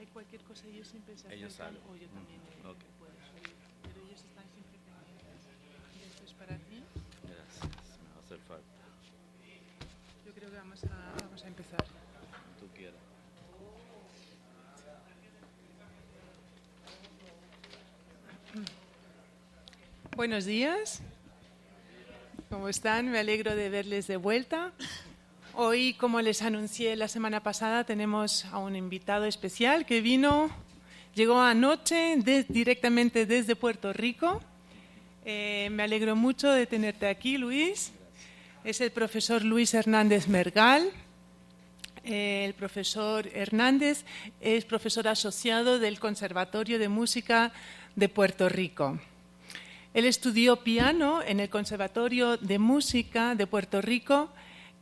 hay cualquier cosa, ellos siempre se Ellos acercan, salen. o yo también Ok. puedo subir, pero ellos están siempre pendientes. Y esto es para ti. Gracias, me va a hacer falta. Yo creo que vamos a empezar. Como tú quieras. Buenos días. ¿Cómo están? Me alegro de verles de vuelta. Hoy, como les anuncié la semana pasada, tenemos a un invitado especial que llegó anoche directamente desde Puerto Rico. Me alegro mucho de tenerte aquí, Luis. Es el profesor Luis Hernández Mergal. El profesor Hernández es profesor asociado del Conservatorio de Música de Puerto Rico. Él estudió piano en el Conservatorio de Música de Puerto Rico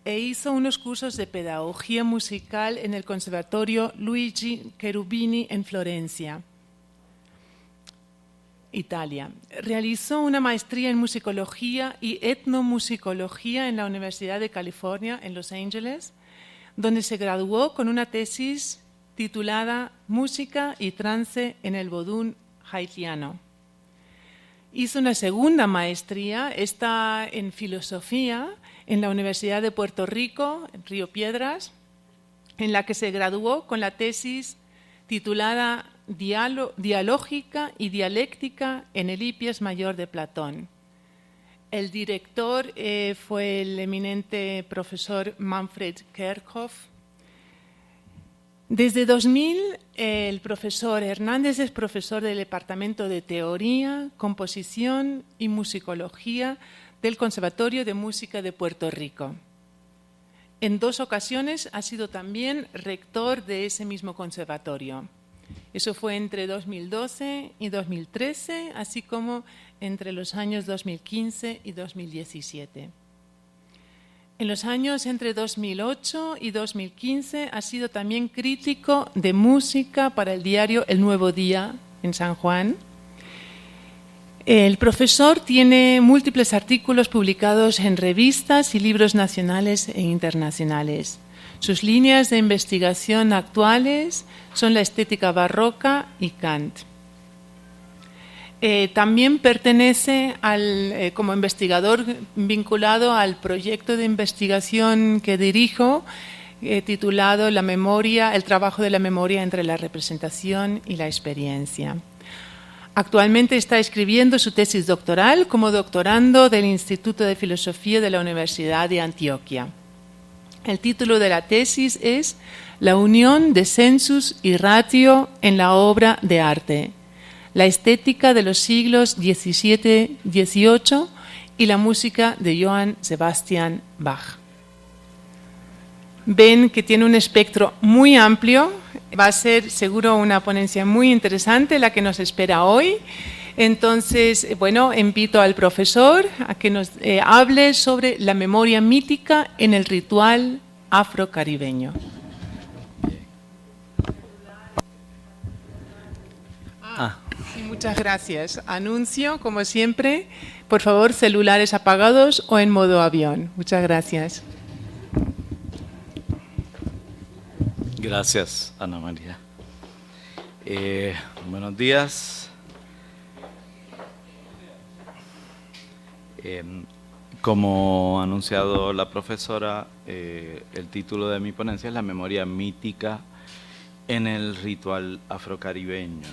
e hizo unos cursos de pedagogía musical en el Conservatorio Luigi Cherubini en Florencia, Italia. Realizó una maestría en musicología y etnomusicología en la Universidad de California en Los Ángeles, donde se graduó con una tesis titulada Música y trance en el vodún haitiano. Hizo una segunda maestría, esta en filosofía, en la Universidad de Puerto Rico, en Río Piedras, en la que se graduó con la tesis titulada Dialógica y dialéctica en el Hipies mayor de Platón. El director fue el eminente profesor Manfred Kerkhoff. Desde 2000, el profesor Hernández es profesor del Departamento de Teoría, Composición y Musicología del Conservatorio de Música de Puerto Rico. En 2 ocasiones ha sido también rector de ese mismo conservatorio. Eso fue entre 2012 y 2013, así como entre los años 2015 y 2017. En los años entre 2008 y 2015 ha sido también crítico de música para el diario El Nuevo Día en San Juan. El profesor tiene múltiples artículos publicados en revistas y libros nacionales e internacionales. Sus líneas de investigación actuales son la estética barroca y Kant. También pertenece como investigador vinculado al proyecto de investigación que dirijo, titulado El trabajo de la memoria entre la representación y la experiencia. Actualmente está escribiendo su tesis doctoral como doctorando del Instituto de Filosofía de la Universidad de Antioquia. El título de la tesis es La unión de sensus y ratio en la obra de arte. La estética de los siglos XVII-XVIII y la música de Johann Sebastian Bach. Ven que tiene un espectro muy amplio. Va a ser seguro una ponencia muy interesante la que nos espera hoy. Entonces, bueno, invito al profesor a que nos hable sobre la memoria mítica en el ritual afrocaribeño. Sí, muchas gracias. Anuncio, como siempre, por favor, celulares apagados o en modo avión. Muchas gracias. Gracias, Ana María. Buenos días. Como ha anunciado la profesora, el título de mi ponencia es La memoria mítica en el ritual afrocaribeño.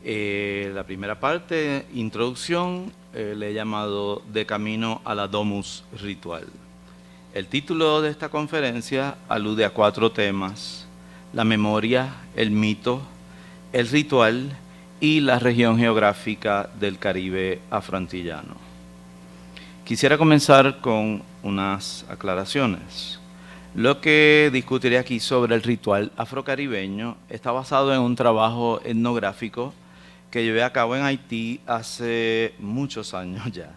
La primera parte, introducción, le he llamado De camino a la domus ritual. El título de esta conferencia alude a 4 temas: la memoria, el mito, el ritual y la región geográfica del Caribe afroantillano. Quisiera comenzar con unas aclaraciones. Lo que discutiré aquí sobre el ritual afrocaribeño está basado en un trabajo etnográfico que llevé a cabo en Haití hace muchos años ya.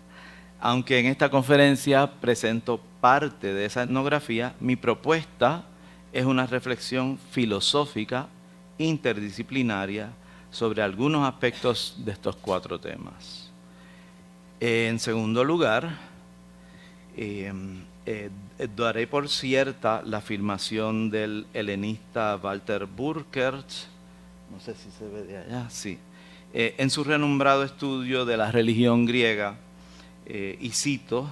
Aunque en esta conferencia presento parte de esa etnografía, mi propuesta es una reflexión filosófica interdisciplinaria sobre algunos aspectos de estos 4 temas. En segundo lugar, Daré por cierta la afirmación del helenista Walter Burkert, no sé si se ve de allá, sí, en su renombrado estudio de la religión griega, y cito: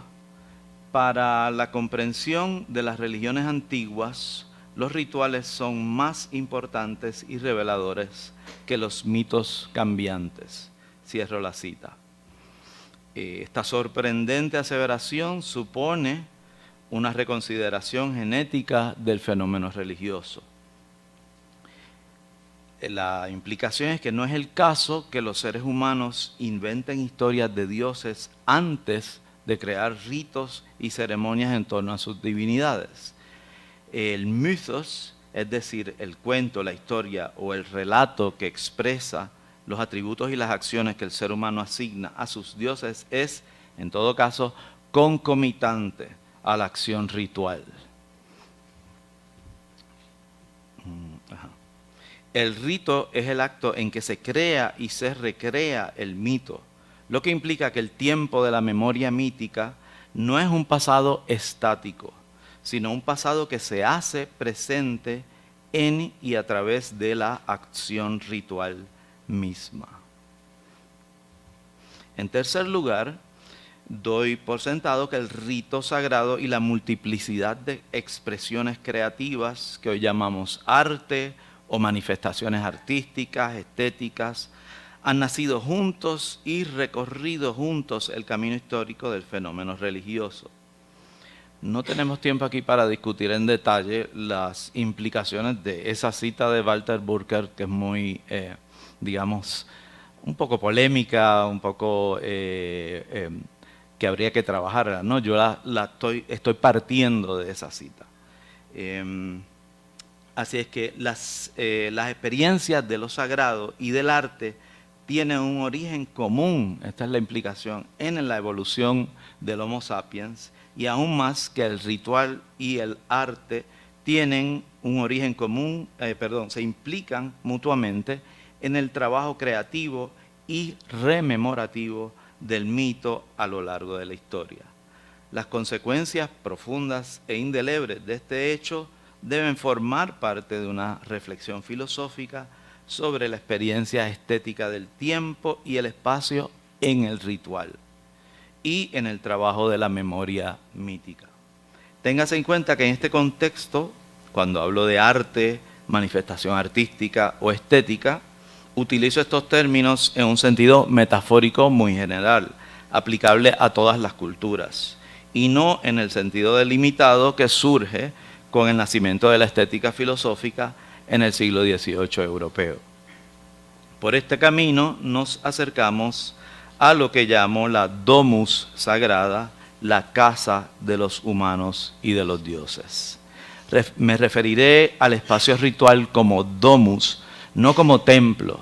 para la comprensión de las religiones antiguas, los rituales son más importantes y reveladores que los mitos cambiantes. Cierro la cita. Esta sorprendente aseveración supone una reconsideración genética del fenómeno religioso. La implicación es que no es el caso que los seres humanos inventen historias de dioses antes de crear ritos y ceremonias en torno a sus divinidades. El mythos, es decir, el cuento, la historia o el relato que expresa los atributos y las acciones que el ser humano asigna a sus dioses, es, en todo caso, concomitante a la acción ritual. El rito es el acto en que se crea y se recrea el mito, lo que implica que el tiempo de la memoria mítica no es un pasado estático, sino un pasado que se hace presente en y a través de la acción ritual misma. En tercer lugar, doy por sentado que el rito sagrado y la multiplicidad de expresiones creativas que hoy llamamos arte o manifestaciones artísticas, estéticas, han nacido juntos y recorrido juntos el camino histórico del fenómeno religioso. No tenemos tiempo aquí para discutir en detalle las implicaciones de esa cita de Walter Burkert, que es muy, digamos, un poco polémica, un poco que habría que trabajar, ¿no? Yo estoy partiendo de esa cita. Así es que las experiencias de lo sagrado y del arte tienen un origen común, esta es la implicación, en la evolución del Homo sapiens, y aún más que el ritual y el arte tienen un origen común, se implican mutuamente en el trabajo creativo y rememorativo del mito a lo largo de la historia. Las consecuencias profundas e indelebles de este hecho deben formar parte de una reflexión filosófica sobre la experiencia estética del tiempo y el espacio en el ritual y en el trabajo de la memoria mítica. Téngase en cuenta que en este contexto, cuando hablo de arte, manifestación artística o estética, utilizo estos términos en un sentido metafórico muy general, aplicable a todas las culturas, y no en el sentido delimitado que surge con el nacimiento de la estética filosófica en el siglo XVIII europeo. Por este camino nos acercamos a lo que llamo la domus sagrada, la casa de los humanos y de los dioses. Me referiré al espacio ritual como domus, no como templo.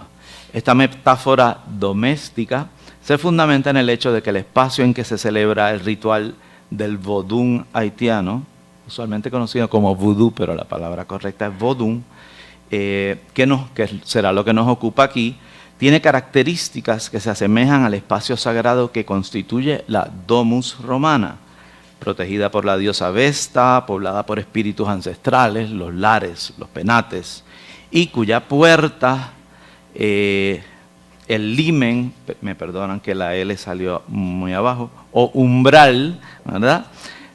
Esta metáfora doméstica se fundamenta en el hecho de que el espacio en que se celebra el ritual del vodún haitiano, usualmente conocido como vudú, pero la palabra correcta es vodún, que será lo que nos ocupa aquí, tiene características que se asemejan al espacio sagrado que constituye la domus romana, protegida por la diosa Vesta, poblada por espíritus ancestrales, los lares, los penates, y cuya puerta, el limen, me perdonan que la L salió muy abajo, o umbral, ¿verdad?,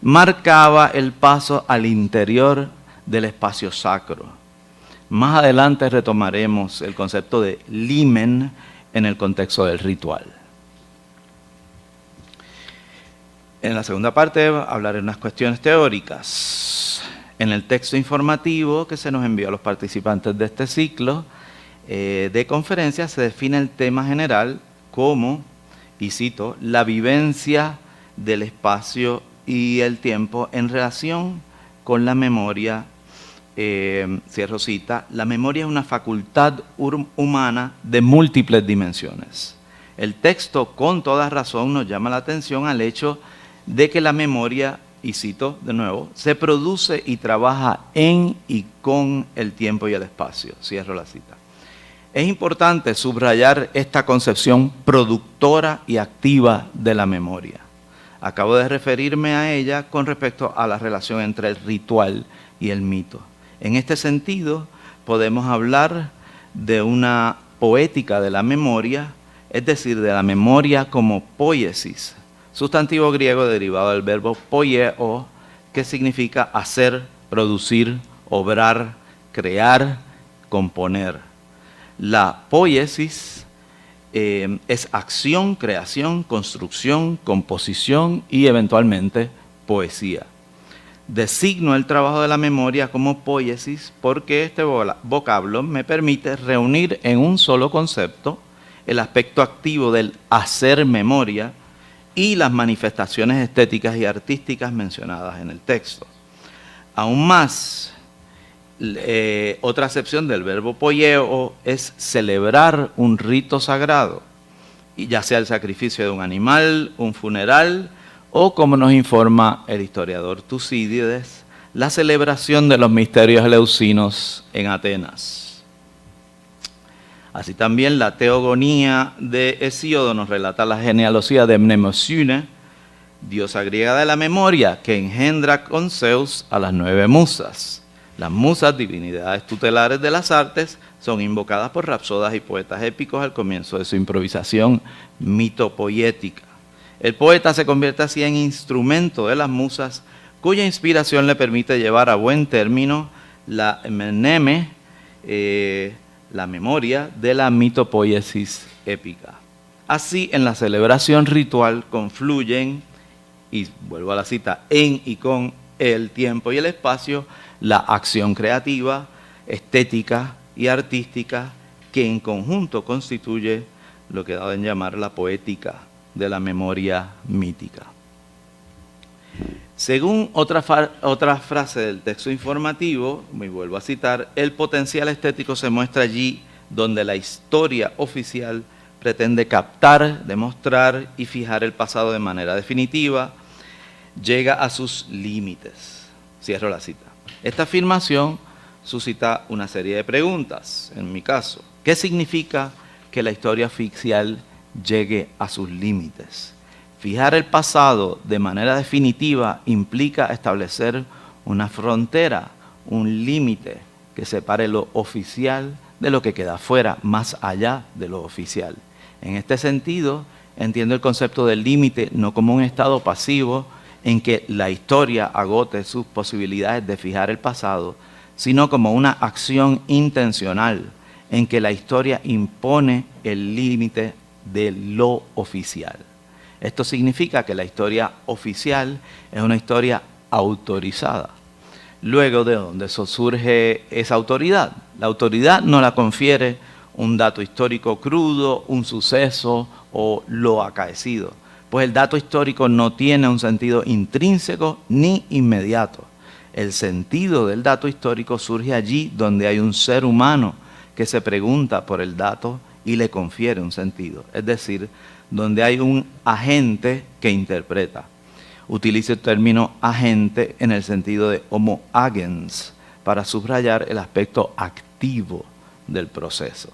marcaba el paso al interior del espacio sacro. Más adelante retomaremos el concepto de limen en el contexto del ritual. En la segunda parte hablaré de unas cuestiones teóricas. En el texto informativo que se nos envió a los participantes de este ciclo de conferencias se define el tema general como, y cito, la vivencia del espacio y el tiempo en relación con la memoria. Cierro cita: la memoria es una facultad humana de múltiples dimensiones. El texto con toda razón nos llama la atención al hecho de que la memoria, y cito de nuevo, se produce y trabaja en y con el tiempo y el espacio. Cierro la cita. Es importante subrayar esta concepción productora y activa de la memoria. Acabo de referirme a ella con respecto a la relación entre el ritual y el mito. En este sentido, podemos hablar de una poética de la memoria, es decir, de la memoria como poiesis, sustantivo griego derivado del verbo poieo, que significa hacer, producir, obrar, crear, componer. La poiesis es acción, creación, construcción, composición y eventualmente poesía. Designo el trabajo de la memoria como poiesis porque este vocablo me permite reunir en un solo concepto el aspecto activo del hacer memoria y las manifestaciones estéticas y artísticas mencionadas en el texto. Aún más, otra acepción del verbo poieo es celebrar un rito sagrado, y ya sea el sacrificio de un animal, un funeral, o como nos informa el historiador Tucídides, la celebración de los misterios eleusinos en Atenas. Así también la teogonía de Hesíodo nos relata la genealogía de Mnemosine, diosa griega de la memoria, que engendra con Zeus a las 9 musas. Las musas, divinidades tutelares de las artes, son invocadas por rapsodas y poetas épicos al comienzo de su improvisación mitopoética. El poeta se convierte así en instrumento de las musas, cuya inspiración le permite llevar a buen término la mneme, la memoria de la mitopoiesis épica. Así, en la celebración ritual confluyen, y vuelvo a la cita, en y con el tiempo y el espacio, la acción creativa, estética y artística, que en conjunto constituye lo que he dado en llamar la poética de la memoria mítica. Según otra frase del texto informativo, me vuelvo a citar, el potencial estético se muestra allí donde la historia oficial pretende captar, demostrar y fijar el pasado de manera definitiva, llega a sus límites. Cierro la cita. Esta afirmación suscita una serie de preguntas, en mi caso. ¿Qué significa que la historia oficial llegue a sus límites? Fijar el pasado de manera definitiva implica establecer una frontera, un límite que separe lo oficial de lo que queda fuera, más allá de lo oficial. En este sentido, entiendo el concepto del límite no como un estado pasivo en que la historia agote sus posibilidades de fijar el pasado, sino como una acción intencional en que la historia impone el límite de lo oficial. Esto significa que la historia oficial es una historia autorizada. Luego, ¿de dónde surge esa autoridad? La autoridad no la confiere un dato histórico crudo, un suceso o lo acaecido, pues el dato histórico no tiene un sentido intrínseco ni inmediato. El sentido del dato histórico surge allí donde hay un ser humano que se pregunta por el dato y le confiere un sentido, es decir, donde hay un agente que interpreta. Utilizo el término agente en el sentido de homo agens para subrayar el aspecto activo del proceso.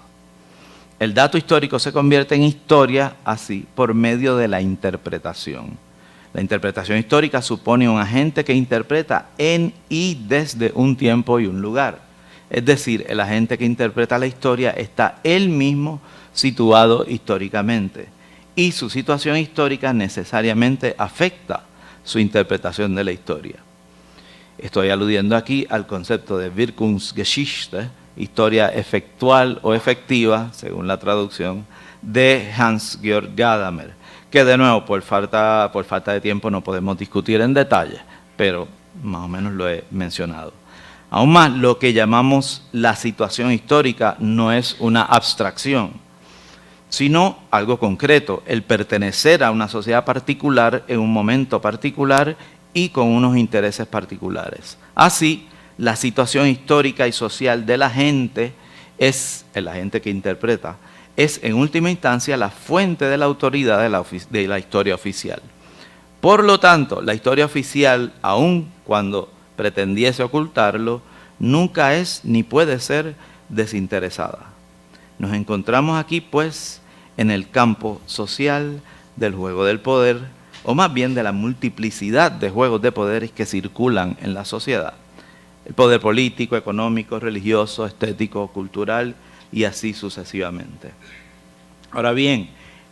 El dato histórico se convierte en historia así por medio de la interpretación. La interpretación histórica supone un agente que interpreta en y desde un tiempo y un lugar. Es decir, el agente que interpreta la historia está él mismo situado históricamente y su situación histórica necesariamente afecta su interpretación de la historia. Estoy aludiendo aquí al concepto de Wirkungsgeschichte, historia efectual o efectiva, según la traducción, de Hans-Georg Gadamer, que de nuevo por falta de tiempo no podemos discutir en detalle, pero más o menos lo he mencionado. Aún más, lo que llamamos la situación histórica no es una abstracción, sino algo concreto, el pertenecer a una sociedad particular en un momento particular y con unos intereses particulares. Así, la situación histórica y social de la gente es, el agente que interpreta, es en última instancia la fuente de la autoridad de la historia oficial. Por lo tanto, la historia oficial, aun cuando pretendiese ocultarlo, nunca es ni puede ser desinteresada. Nos encontramos aquí, pues, en el campo social del juego del poder, o más bien de la multiplicidad de juegos de poderes que circulan en la sociedad. El poder político, económico, religioso, estético, cultural y así sucesivamente. Ahora bien,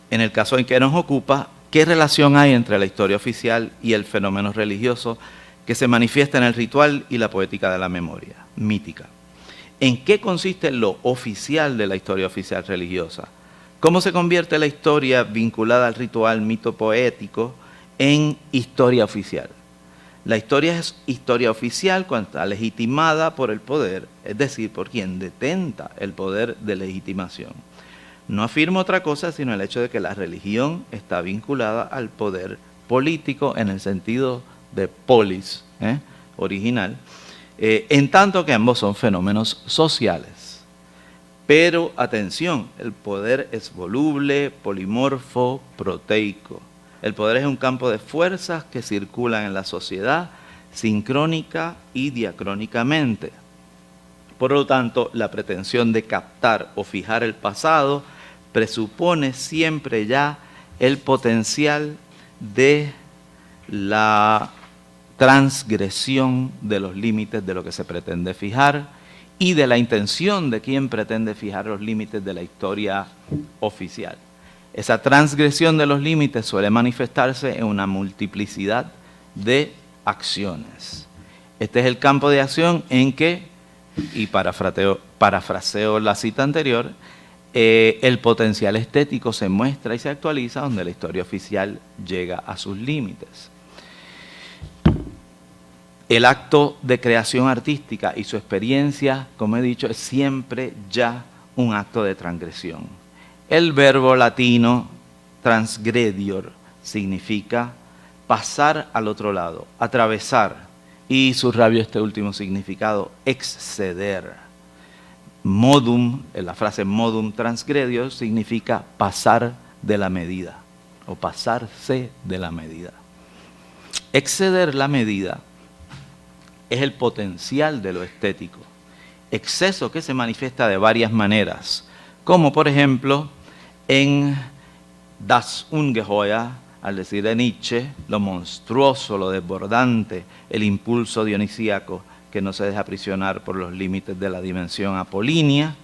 en el caso en que nos ocupa, ¿qué relación hay entre la historia oficial y el fenómeno religioso que se manifiesta en el ritual y la poética de la memoria mítica? ¿En qué consiste lo oficial de la historia oficial religiosa? ¿Cómo se convierte la historia vinculada al ritual mito poético en historia oficial? La historia es historia oficial cuando está legitimada por el poder, es decir, por quien detenta el poder de legitimación. No afirmo otra cosa sino el hecho de que la religión está vinculada al poder político en el sentido de polis, original, en tanto que ambos son fenómenos sociales. Pero atención, el poder es voluble, polimorfo, proteico. El poder es un campo de fuerzas que circulan en la sociedad sincrónica y diacrónicamente. Por lo tanto, la pretensión de captar o fijar el pasado presupone siempre ya el potencial de la transgresión de los límites de lo que se pretende fijar y de la intención de quien pretende fijar los límites de la historia oficial. Esa transgresión de los límites suele manifestarse en una multiplicidad de acciones. Este es el campo de acción en que, y parafraseo la cita anterior, el potencial estético se muestra y se actualiza donde la historia oficial llega a sus límites. El acto de creación artística y su experiencia, como he dicho, es siempre ya un acto de transgresión. El verbo latino transgredior significa pasar al otro lado, atravesar, y subrayo este último significado, exceder. Modum, la frase modum transgredior significa pasar de la medida o pasarse de la medida. Exceder la medida es el potencial de lo estético, exceso que se manifiesta de varias maneras, como por ejemplo en Das Ungeheuer, al decir de Nietzsche, lo monstruoso, lo desbordante, el impulso dionisíaco que no se deja aprisionar por los límites de la dimensión apolínea,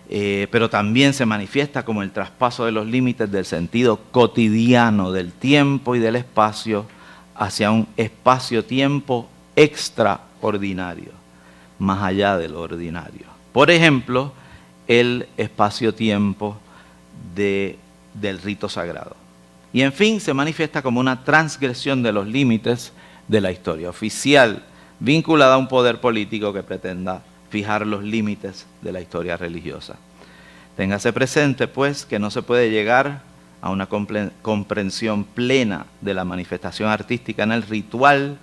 pero también se manifiesta como el traspaso de los límites del sentido cotidiano del tiempo y del espacio hacia un espacio-tiempo extraordinario, más allá de lo ordinario. Por ejemplo, el espacio-tiempo del rito sagrado. Y en fin, se manifiesta como una transgresión de los límites de la historia oficial, vinculada a un poder político que pretenda fijar los límites de la historia religiosa. Téngase presente, pues, que no se puede llegar a una comprensión plena de la manifestación artística en el ritual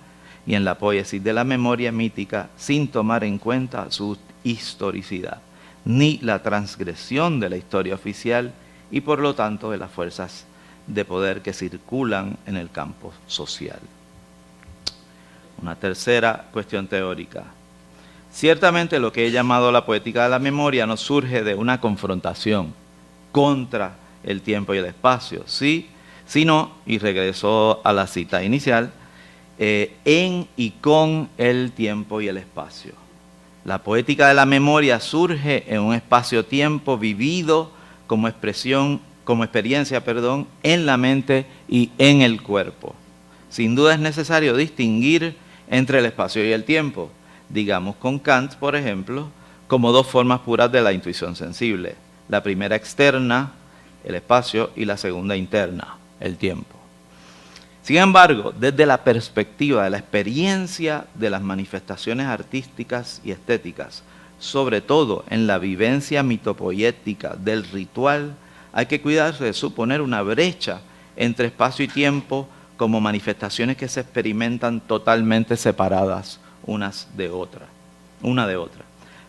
y en la poiesis de la memoria mítica sin tomar en cuenta su historicidad, ni la transgresión de la historia oficial y por lo tanto de las fuerzas de poder que circulan en el campo social. Una tercera cuestión teórica. Ciertamente lo que he llamado la poética de la memoria no surge de una confrontación contra el tiempo y el espacio, sino, y regreso a la cita inicial, en y con el tiempo y el espacio. La poética de la memoria surge en un espacio-tiempo vivido como experiencia, en la mente y en el cuerpo. Sin duda es necesario distinguir entre el espacio y el tiempo, digamos con Kant, por ejemplo, como dos formas puras de la intuición sensible. La primera externa, el espacio, y la segunda interna, el tiempo. Sin embargo, desde la perspectiva de la experiencia de las manifestaciones artísticas y estéticas, sobre todo en la vivencia mitopoética del ritual, hay que cuidarse de suponer una brecha entre espacio y tiempo como manifestaciones que se experimentan totalmente separadas una de otra.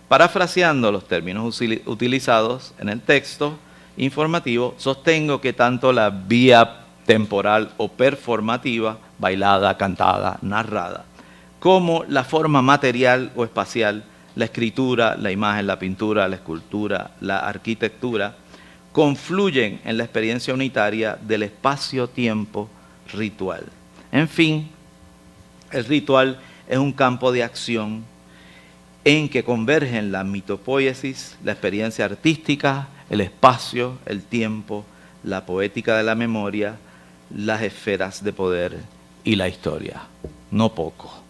Parafraseando los términos utilizados en el texto informativo, sostengo que tanto la vía temporal o performativa, bailada, cantada, narrada, como la forma material o espacial, la escritura, la imagen, la pintura, la escultura, la arquitectura, confluyen en la experiencia unitaria del espacio-tiempo ritual. En fin, el ritual es un campo de acción en que convergen la mitopoiesis, la experiencia artística, el espacio, el tiempo, la poética de la memoria, las esferas de poder y la historia. No poco.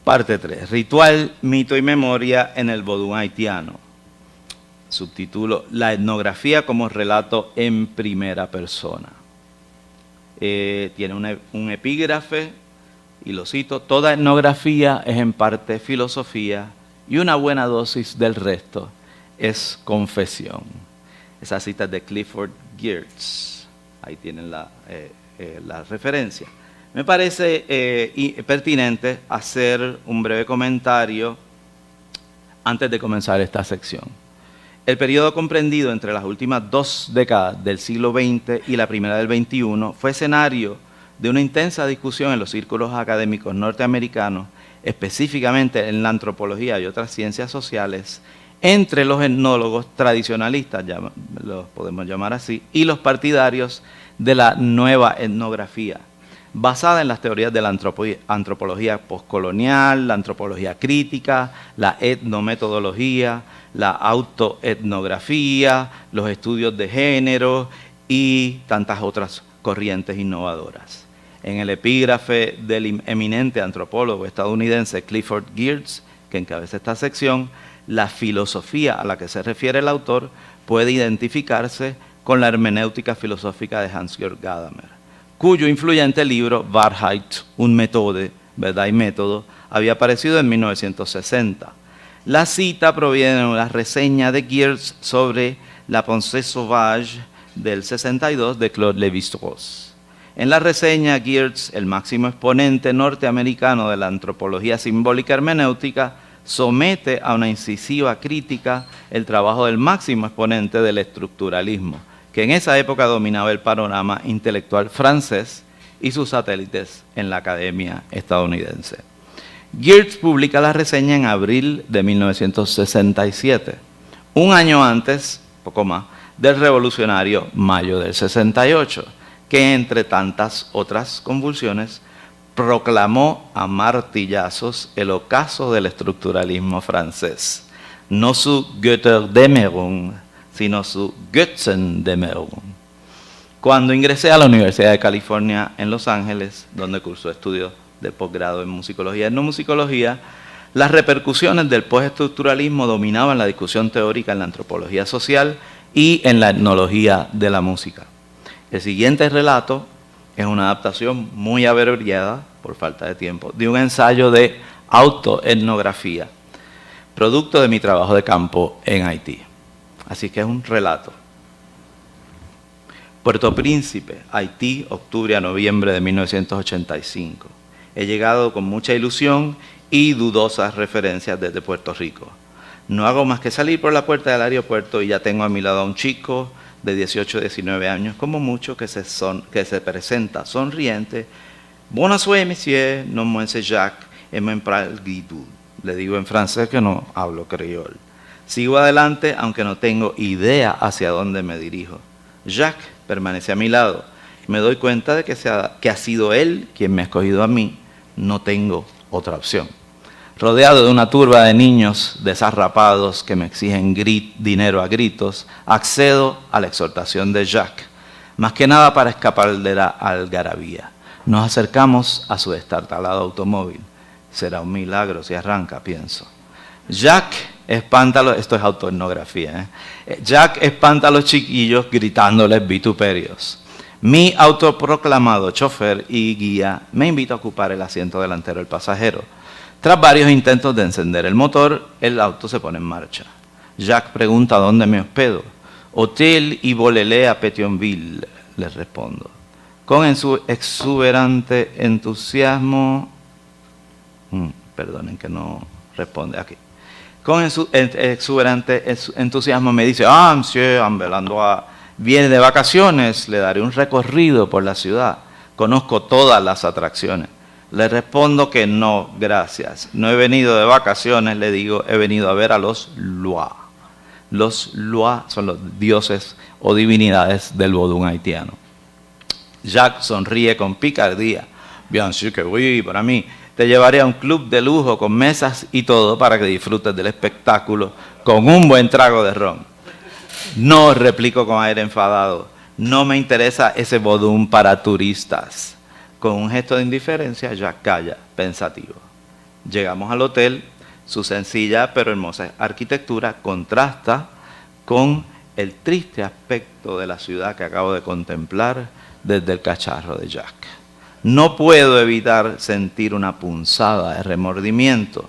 Parte 3. Ritual, mito y memoria en el vodú haitiano. Subtítulo: La etnografía como relato en primera persona. Tiene un epígrafe y lo cito: toda etnografía es en parte filosofía y una buena dosis del resto es confesión. Esa cita es de Clifford Geertz. Ahí tienen la referencia. Me parece pertinente hacer un breve comentario antes de comenzar esta sección. El periodo comprendido entre las últimas 2 décadas del siglo XX y la primera del XXI fue escenario de una intensa discusión en los círculos académicos norteamericanos, específicamente en la antropología y otras ciencias sociales, entre los etnólogos tradicionalistas, los podemos llamar así, y los partidarios de la nueva etnografía, basada en las teorías de la antropología postcolonial, la antropología crítica, la etnometodología, la autoetnografía, los estudios de género y tantas otras corrientes innovadoras. En el epígrafe del eminente antropólogo estadounidense Clifford Geertz, que encabeza esta sección, la filosofía a la que se refiere el autor puede identificarse con la hermenéutica filosófica de Hans-Georg Gadamer, cuyo influyente libro Wahrheit und Methode, Verdad y Método, había aparecido en 1960. La cita proviene de una reseña de Geertz sobre La Pensée Sauvage del 62 de Claude Lévi-Strauss. En la reseña, Geertz, el máximo exponente norteamericano de la antropología simbólica hermenéutica, somete a una incisiva crítica el trabajo del máximo exponente del estructuralismo, que en esa época dominaba el panorama intelectual francés y sus satélites en la academia estadounidense. Geertz publica la reseña en abril de 1967, un año antes, poco más, del revolucionario mayo del 68, que entre tantas otras convulsiones proclamó a martillazos el ocaso del estructuralismo francés, no su Götterdämmerung, sino su Götzendämmerung. Cuando ingresé a la Universidad de California en Los Ángeles, donde cursó estudios de posgrado en musicología y etnomusicología, las repercusiones del postestructuralismo dominaban la discusión teórica en la antropología social y en la etnología de la música. El siguiente relato es una adaptación muy abreviada, por falta de tiempo, de un ensayo de autoetnografía, producto de mi trabajo de campo en Haití. Así que es un relato. Puerto Príncipe, Haití, octubre a noviembre de 1985. He llegado con mucha ilusión y dudosas referencias desde Puerto Rico. No hago más que salir por la puerta del aeropuerto y ya tengo a mi lado a un chico de 18 o 19 años, como mucho, que se presenta sonriente. Bonsoir, monsieur, non moi c'est Jacques, et me parle guidou. Le digo en francés que no hablo creol. Sigo adelante, aunque no tengo idea hacia dónde me dirijo. Jacques permanece a mi lado. Me doy cuenta de que ha sido él quien me ha escogido a mí. No tengo otra opción. Rodeado de una turba de niños desarrapados que me exigen dinero a gritos, accedo a la exhortación de Jacques, más que nada para escapar de la algarabía. Nos acercamos a su destartalado automóvil. Será un milagro si arranca, pienso. Jacques espanta esto es autoetnografía, Jacques espanta a los chiquillos gritándoles vituperios. Mi autoproclamado chofer y guía me invita a ocupar el asiento delantero del pasajero. Tras varios intentos de encender el motor, el auto se pone en marcha. Jacques pregunta dónde me hospedo. Hotel y Bolelé a Pétionville, le respondo. Con su exuberante entusiasmo... perdonen que no responde aquí. Con su exuberante entusiasmo me dice, monsieur, viene de vacaciones, le daré un recorrido por la ciudad. Conozco todas las atracciones. Le respondo que no, gracias. No he venido de vacaciones, le digo, he venido a ver a los Loa. Los Loa son los dioses o divinidades del vodú haitiano. Jacques sonríe con picardía. Bien sûr que oui, para mí. Te llevaré a un club de lujo con mesas y todo para que disfrutes del espectáculo con un buen trago de ron. No, replico con aire enfadado. No me interesa ese vodú para turistas. Con un gesto de indiferencia, Jacques calla, pensativo. Llegamos al hotel. Su sencilla pero hermosa arquitectura contrasta con el triste aspecto de la ciudad que acabo de contemplar desde el cacharro de Jacques. No puedo evitar sentir una punzada de remordimiento.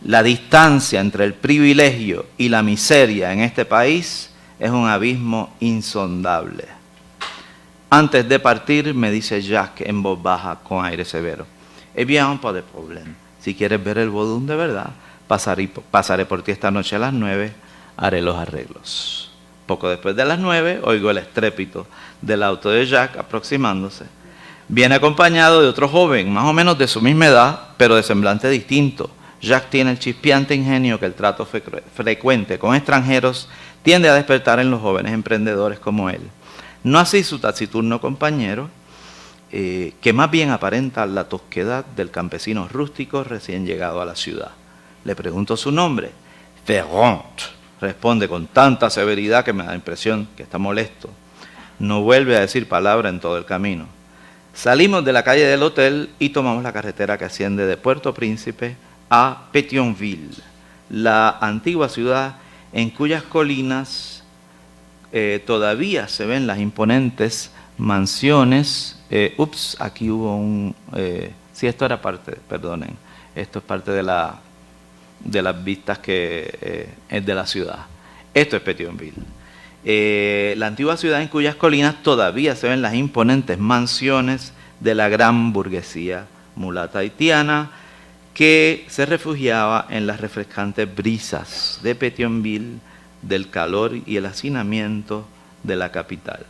La distancia entre el privilegio y la miseria en este país es un abismo insondable. Antes de partir, me dice Jacques en voz baja con aire severo. Eh bien, pas de problème. Si quieres ver el vodú de verdad, pasaré por ti esta noche a las 9, haré los arreglos. Poco después de las 9, oigo el estrépito del auto de Jacques aproximándose. Viene acompañado de otro joven, más o menos de su misma edad, pero de semblante distinto. Jacques tiene el chispeante ingenio que el trato frecuente con extranjeros tiende a despertar en los jóvenes emprendedores como él. No así su taciturno compañero, que más bien aparenta la tosquedad del campesino rústico recién llegado a la ciudad. Le pregunto su nombre. Ferrand, responde con tanta severidad que me da la impresión que está molesto. No vuelve a decir palabra en todo el camino. Salimos de la calle del hotel y tomamos la carretera que asciende de Puerto Príncipe a Pétionville, la antigua ciudad en cuyas colinas todavía se ven las imponentes mansiones. Aquí hubo un... sí, esto era parte, perdonen, esto es parte de las vistas que es de la ciudad. Esto es Pétionville. La antigua ciudad en cuyas colinas todavía se ven las imponentes mansiones de la gran burguesía mulata haitiana que se refugiaba en las refrescantes brisas de Pétionville, del calor y el hacinamiento de la capital.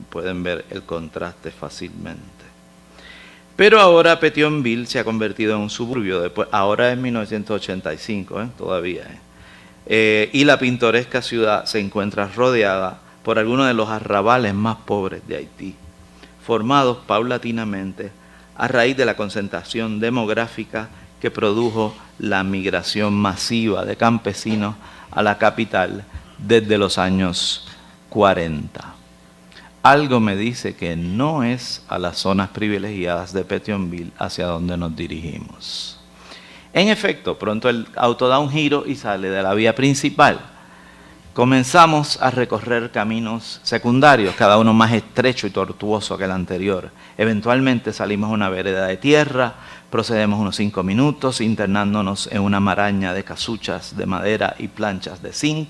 Pueden ver el contraste fácilmente. Pero ahora Pétionville se ha convertido en un suburbio, ahora es 1985, todavía. Y la pintoresca ciudad se encuentra rodeada por algunos de los arrabales más pobres de Haití, formados paulatinamente a raíz de la concentración demográfica que produjo la migración masiva de campesinos a la capital desde los años 40. Algo me dice que no es a las zonas privilegiadas de Pétionville hacia donde nos dirigimos. En efecto, pronto el auto da un giro y sale de la vía principal. Comenzamos a recorrer caminos secundarios, cada uno más estrecho y tortuoso que el anterior. Eventualmente salimos a una vereda de tierra, procedemos unos 5 minutos internándonos en una maraña de casuchas de madera y planchas de zinc.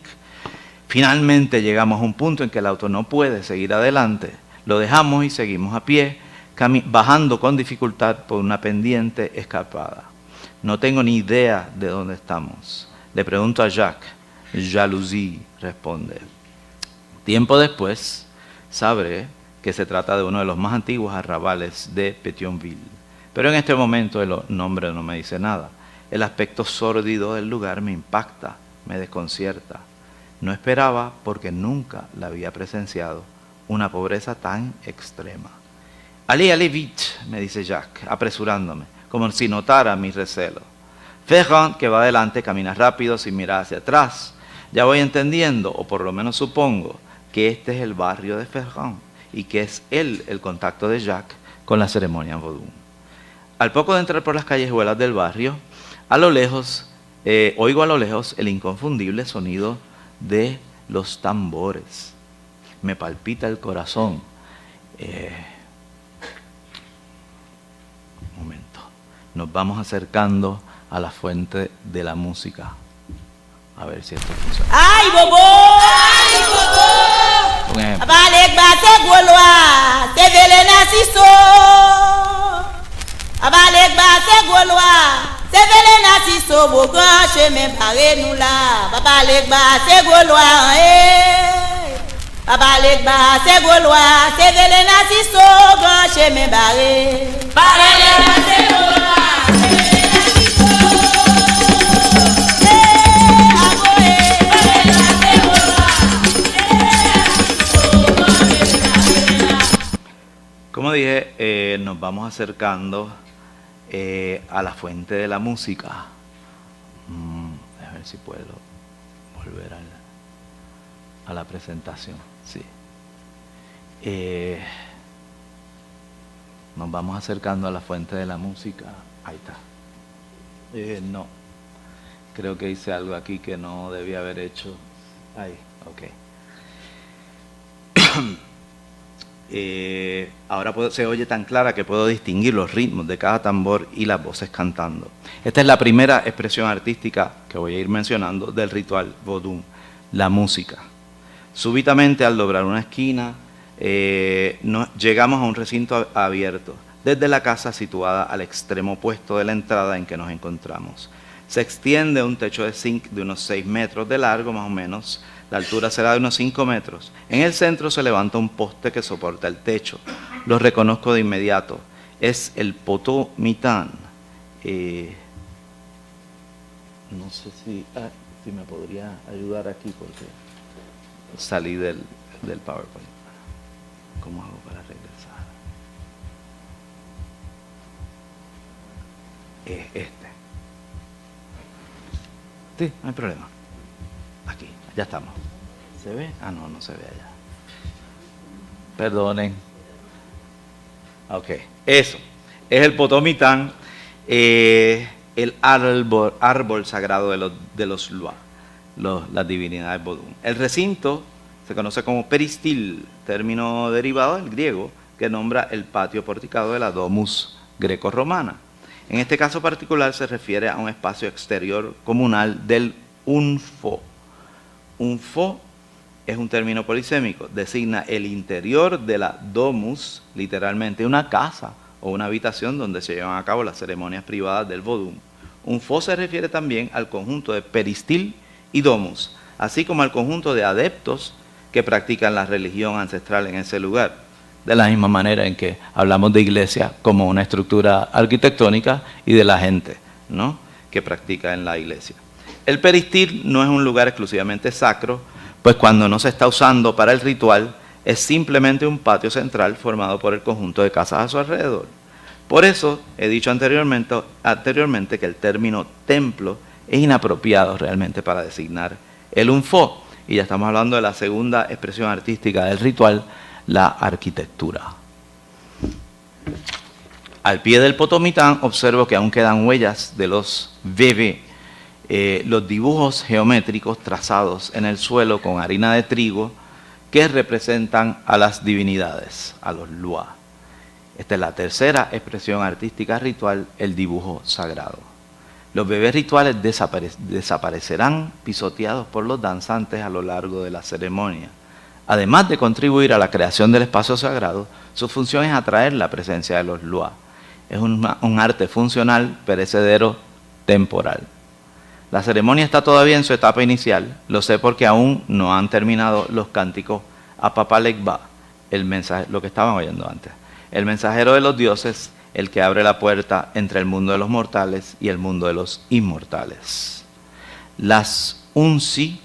Finalmente llegamos a un punto en que el auto no puede seguir adelante. Lo dejamos y seguimos a pie, bajando con dificultad por una pendiente escarpada. No tengo ni idea de dónde estamos. Le pregunto a Jacques. Jalousie, responde. Tiempo después, sabré que se trata de uno de los más antiguos arrabales de Pétionville. Pero en este momento el nombre no me dice nada. El aspecto sórdido del lugar me impacta, me desconcierta. No esperaba, porque nunca la había presenciado, una pobreza tan extrema. Allez vite, me dice Jacques, apresurándome, como si notara mi recelo. Ferrand, que va adelante, camina rápido sin mirar hacia atrás. Ya voy entendiendo, o por lo menos supongo, que este es el barrio de Ferrand y que es él el contacto de Jacques con la ceremonia vodú. Al poco de entrar por las callejuelas del barrio, a lo lejos, oigo a lo lejos el inconfundible sonido de los tambores. Me palpita el corazón. Un momento. Nos vamos acercando a la fuente de la música. A ver si esto funciona. ¡Ay, bobo! ¡Ay, bobo! Un ejemplo. Abalek bate golwa, te velena siso. Abalek bate golwa, te velena siso. Bogan chemin pare nou la. Abalek bate golwa, Abalek bate golwa, te velena siso. Bogan chemin pare. Abalek bate golwa. nos vamos acercando a la fuente de la música. A ver si puedo volver a la presentación. Sí. Nos vamos acercando a la fuente de la música. Ahí está. No. Creo que hice algo aquí que no debía haber hecho. Ahí, ok. Ahora se oye tan clara que puedo distinguir los ritmos de cada tambor y las voces cantando. Esta es la primera expresión artística que voy a ir mencionando del ritual vodun, la música. Súbitamente, al doblar una esquina, llegamos a un recinto abierto, desde la casa situada al extremo opuesto de la entrada en que nos encontramos. Se extiende un techo de zinc de unos 6 metros de largo, más o menos. La altura será de unos 5 metros. En el centro se levanta un poste que soporta el techo. Lo reconozco de inmediato. Es el Poto Mitán. No sé si me podría ayudar aquí porque salí del PowerPoint. ¿Cómo hago para regresar? Es este. Sí, no hay problema. Aquí, ya estamos. ¿Se ve? Ah, no, no se ve allá. Perdonen. Ok, eso. Es el Potomitán, el árbol sagrado de los Lua, las divinidades vodun. El recinto se conoce como peristil, término derivado del griego que nombra el patio porticado de la domus greco-romana. En este caso particular se refiere a un espacio exterior comunal del unfo. Unfo es un término polisémico, designa el interior de la domus, literalmente una casa o una habitación donde se llevan a cabo las ceremonias privadas del vodun. Unfo se refiere también al conjunto de peristil y domus, así como al conjunto de adeptos que practican la religión ancestral en ese lugar. De la misma manera en que hablamos de iglesia como una estructura arquitectónica y de la gente, ¿no?, que practica en la iglesia. El peristil no es un lugar exclusivamente sacro, pues cuando no se está usando para el ritual, es simplemente un patio central formado por el conjunto de casas a su alrededor. Por eso he dicho anteriormente que el término templo es inapropiado realmente para designar el unfo, y ya estamos hablando de la segunda expresión artística del ritual, la arquitectura. Al pie del Potomitán observo que aún quedan huellas de los bebé, los dibujos geométricos trazados en el suelo con harina de trigo que representan a las divinidades, a los Lua. Esta es la tercera expresión artística ritual, el dibujo sagrado. Los bebés rituales desaparecerán pisoteados por los danzantes a lo largo de la ceremonia. Además de contribuir a la creación del espacio sagrado, su función es atraer la presencia de los Lua. Es un arte funcional, perecedero, temporal. La ceremonia está todavía en su etapa inicial, lo sé porque aún no han terminado los cánticos a Papalekba, el mensaje, lo que estaban oyendo antes. El mensajero de los dioses, el que abre la puerta entre el mundo de los mortales y el mundo de los inmortales. Las Unsi,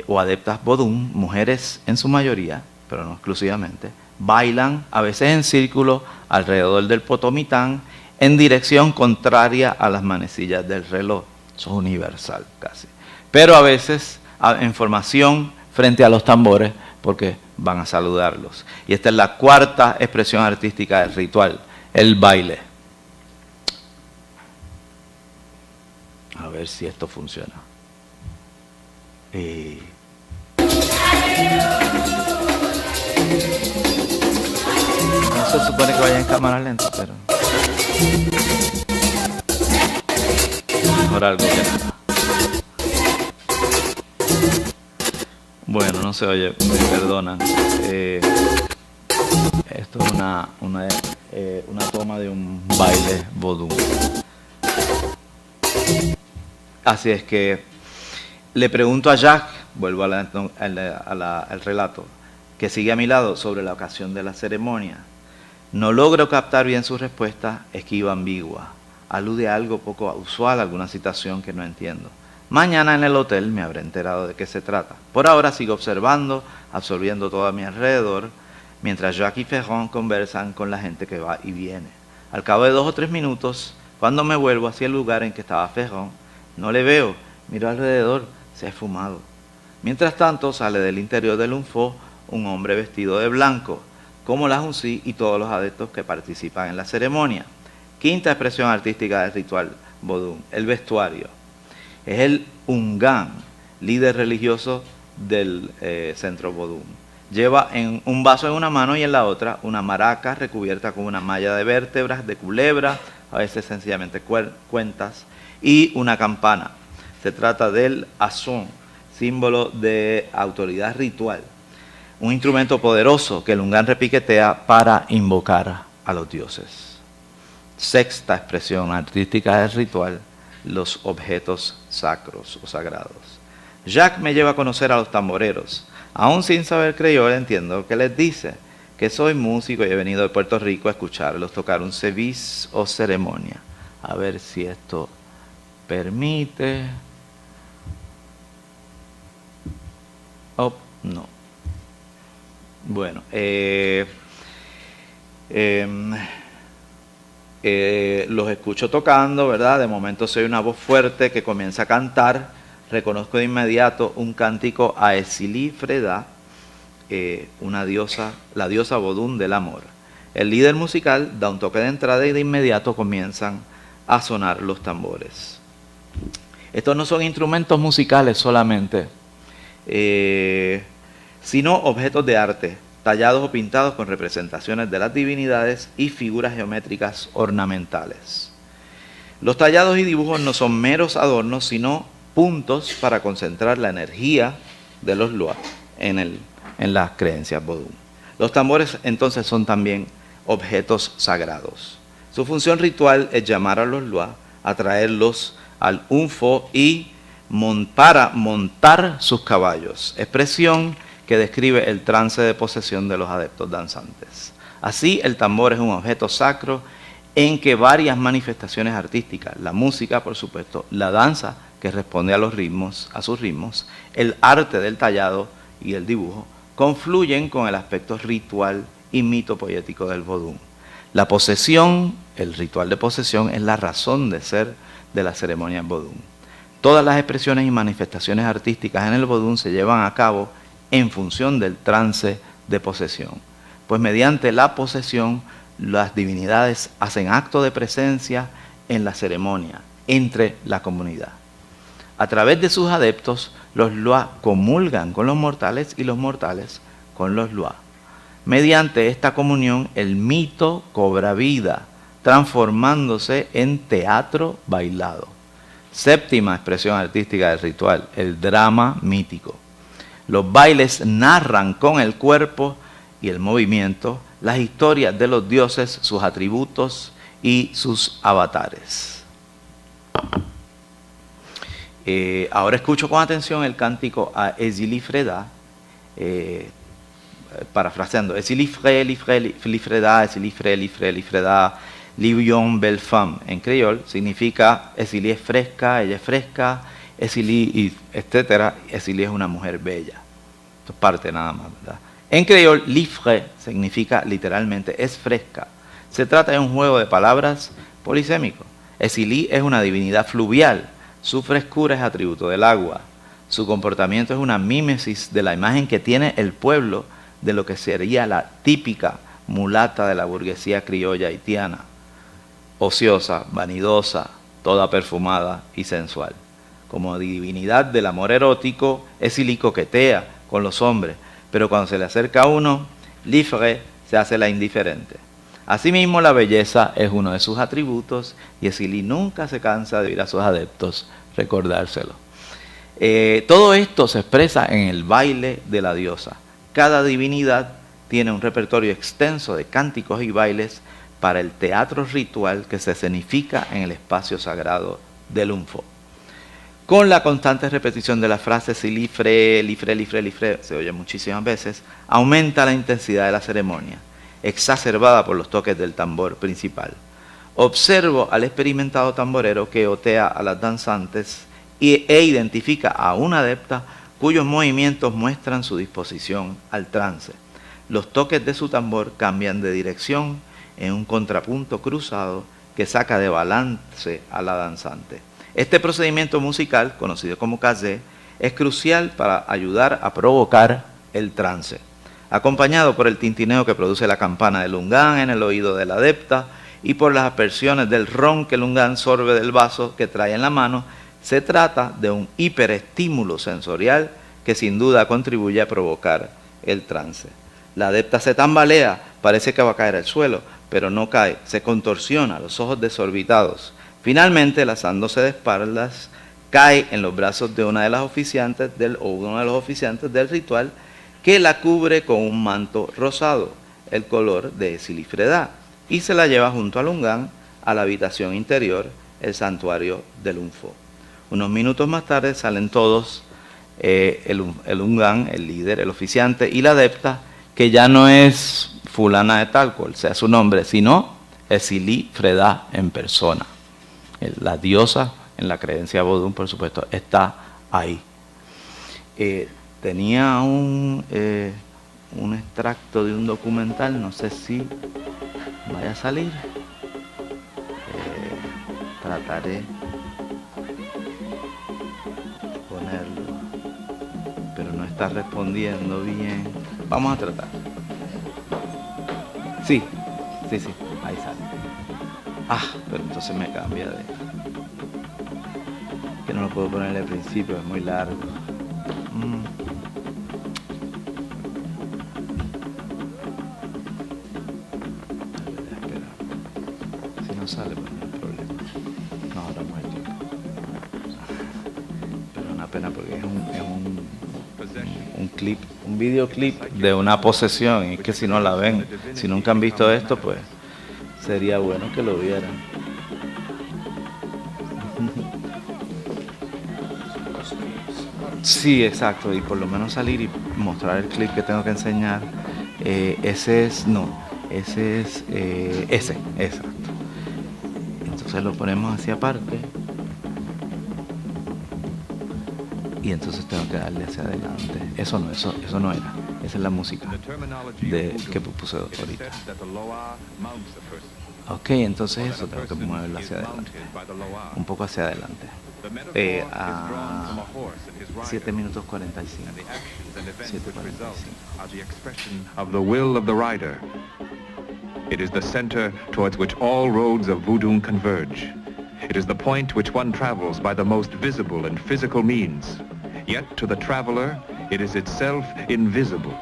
o adeptas vodun, mujeres en su mayoría, pero no exclusivamente, bailan a veces en círculo alrededor del Potomitán en dirección contraria a las manecillas del reloj. Eso es universal casi. Pero a veces en formación frente a los tambores porque van a saludarlos. Y esta es la cuarta expresión artística del ritual, el baile. A ver si esto funciona. No se supone que vaya en cámara lenta, pero mejor algo que nada. Bueno, no se oye, me perdonan. Esto es una toma de un baile vodú. Así es que le pregunto a Jack, vuelvo al relato, que sigue a mi lado sobre la ocasión de la ceremonia. No logro captar bien su respuesta, esquiva, ambigua. Alude a algo poco usual, alguna situación que no entiendo. Mañana en el hotel me habré enterado de qué se trata. Por ahora sigo observando, absorbiendo todo a mi alrededor. mientras Jacques y Ferrand conversan con la gente que va y viene. Al cabo de 2 o 3 minutos, cuando me vuelvo hacia el lugar en que estaba Ferrand, no le veo, miro alrededor, se ha esfumado. Mientras tanto, sale del interior del Lunfo un hombre vestido de blanco, como la Junsi y todos los adeptos que participan en la ceremonia. Quinta expresión artística del ritual vodou, el vestuario. Es el Ungan, líder religioso del centro vodou. Lleva un vaso en una mano y en la otra una maraca recubierta con una malla de vértebras, de culebra, a veces sencillamente cuentas, y una campana. Se trata del azón, símbolo de autoridad ritual. Un instrumento poderoso que el Ungan repiquetea para invocar a los dioses. Sexta expresión artística del ritual, los objetos sacros o sagrados. Jacques me lleva a conocer a los tamboreros. Aún sin saber creol, entiendo que les dice que soy músico y he venido de Puerto Rico a escucharlos tocar un service o ceremonia. A ver si esto permite. Oh, no. Bueno, los escucho tocando, ¿verdad? De momento soy una voz fuerte que comienza a cantar. Reconozco de inmediato un cántico a Esili Freda, una diosa, la diosa vodou del amor. El líder musical da un toque de entrada y de inmediato comienzan a sonar los tambores. Estos no son instrumentos musicales solamente, sino objetos de arte, tallados o pintados con representaciones de las divinidades y figuras geométricas ornamentales. Los tallados y dibujos no son meros adornos, sino puntos para concentrar la energía de los Lua en las creencias vodou. Los tambores entonces son también objetos sagrados. Su función ritual es llamar a los Lua, atraerlos al Unfo y para montar sus caballos, expresión que describe el trance de posesión de los adeptos danzantes. Así, el tambor es un objeto sacro en que varias manifestaciones artísticas, la música, por supuesto, la danza, que responde a los ritmos, a sus ritmos, el arte del tallado y el dibujo, confluyen con el aspecto ritual y mito poético del vodou. La posesión, el ritual de posesión, es la razón de ser de la ceremonia vodou. Todas las expresiones y manifestaciones artísticas en el vodou se llevan a cabo en función del trance de posesión, pues mediante la posesión las divinidades hacen acto de presencia en la ceremonia entre la comunidad. A través de sus adeptos, los Lua comulgan con los mortales y los mortales con los Lua. Mediante esta comunión, el mito cobra vida, transformándose en teatro bailado. Séptima expresión artística del ritual, el drama mítico. Los bailes narran con el cuerpo y el movimiento las historias de los dioses, sus atributos y sus avatares. Ahora escucho con atención el cántico a Esili Freda, parafraseando, Esili Freda, Esili Freda, Livion Belle Femme. En creol significa Esili es fresca, ella es fresca, Esili, etcétera. Esili es una mujer bella. Esto es parte nada más, ¿verdad? En creol, livre significa literalmente es fresca. Se trata de un juego de palabras polisémico. Esili es una divinidad fluvial. Su frescura es atributo del agua. Su comportamiento es una mímesis de la imagen que tiene el pueblo de lo que sería la típica mulata de la burguesía criolla haitiana. Ociosa, vanidosa, toda perfumada y sensual. Como divinidad del amor erótico, Esili coquetea con los hombres, pero cuando se le acerca a uno, livre se hace la indiferente. Asimismo, la belleza es uno de sus atributos y Esili nunca se cansa de ir a sus adeptos recordárselo. Todo esto se expresa en el baile de la diosa. Cada divinidad tiene un repertorio extenso de cánticos y bailes para el teatro ritual que se escenifica en el espacio sagrado del Unfo. Con la constante repetición de la frase si lifre, se oye muchísimas veces, aumenta la intensidad de la ceremonia, exacerbada por los toques del tambor principal. Observo al experimentado tamborero que otea a las danzantes e identifica a una adepta cuyos movimientos muestran su disposición al trance. los toques de su tambor cambian de dirección en un contrapunto cruzado que saca de balance a la danzante. Este procedimiento musical, conocido como casé, es crucial para ayudar a provocar el trance, acompañado por el tintineo que produce la campana de Lungán en el oído del adepta y por las aspersiones del ron que Lungán sorbe del vaso que trae en la mano. Se trata de un hiperestímulo sensorial que sin duda contribuye a provocar el trance. La adepta se tambalea, parece que va a caer al suelo, pero no cae, se contorsiona, los ojos desorbitados. Finalmente, lanzándose de espaldas, cae en los brazos de una de las oficiantes uno de los oficiantes del ritual, que la cubre con un manto rosado, el color de Silifredá, y se la lleva junto a Lungán a la habitación interior, el santuario del Unfo. Unos minutos más tarde salen todos, el Lungán, el líder, el oficiante y la adepta, que ya no es fulana de tal cual sea su nombre, sino es Silifredá en persona. La diosa, en la creencia vodú, por supuesto, está ahí. Tenía un extracto de un documental, no sé si vaya a salir. Trataré de ponerlo, pero no está respondiendo bien. Vamos a tratar. Sí, ahí sale. Pero entonces me cambia de... que no lo puedo poner al principio, es muy largo. Si no sale, pues no hay problema. No, ahora no hay tiempo. Pero es una pena porque es un clip, un videoclip de una posesión, y es que si no la ven, si nunca han visto esto, pues sería bueno que lo vieran. Sí, exacto, y por lo menos salir y mostrar el clip que tengo que enseñar. Ese, exacto. Entonces lo ponemos hacia aparte. Y entonces tengo que darle hacia adelante. Eso no era. Esa es la música que puse ahorita. Ok, entonces eso tengo que moverlo hacia adelante. Un poco hacia adelante. A 7 minutos 45. 7:45. Of the will of the rider. It is the center towards which all roads of Voodoo converge. It is the point which one travels by the most visible and physical means. Yet to the traveler, it is itself invisible.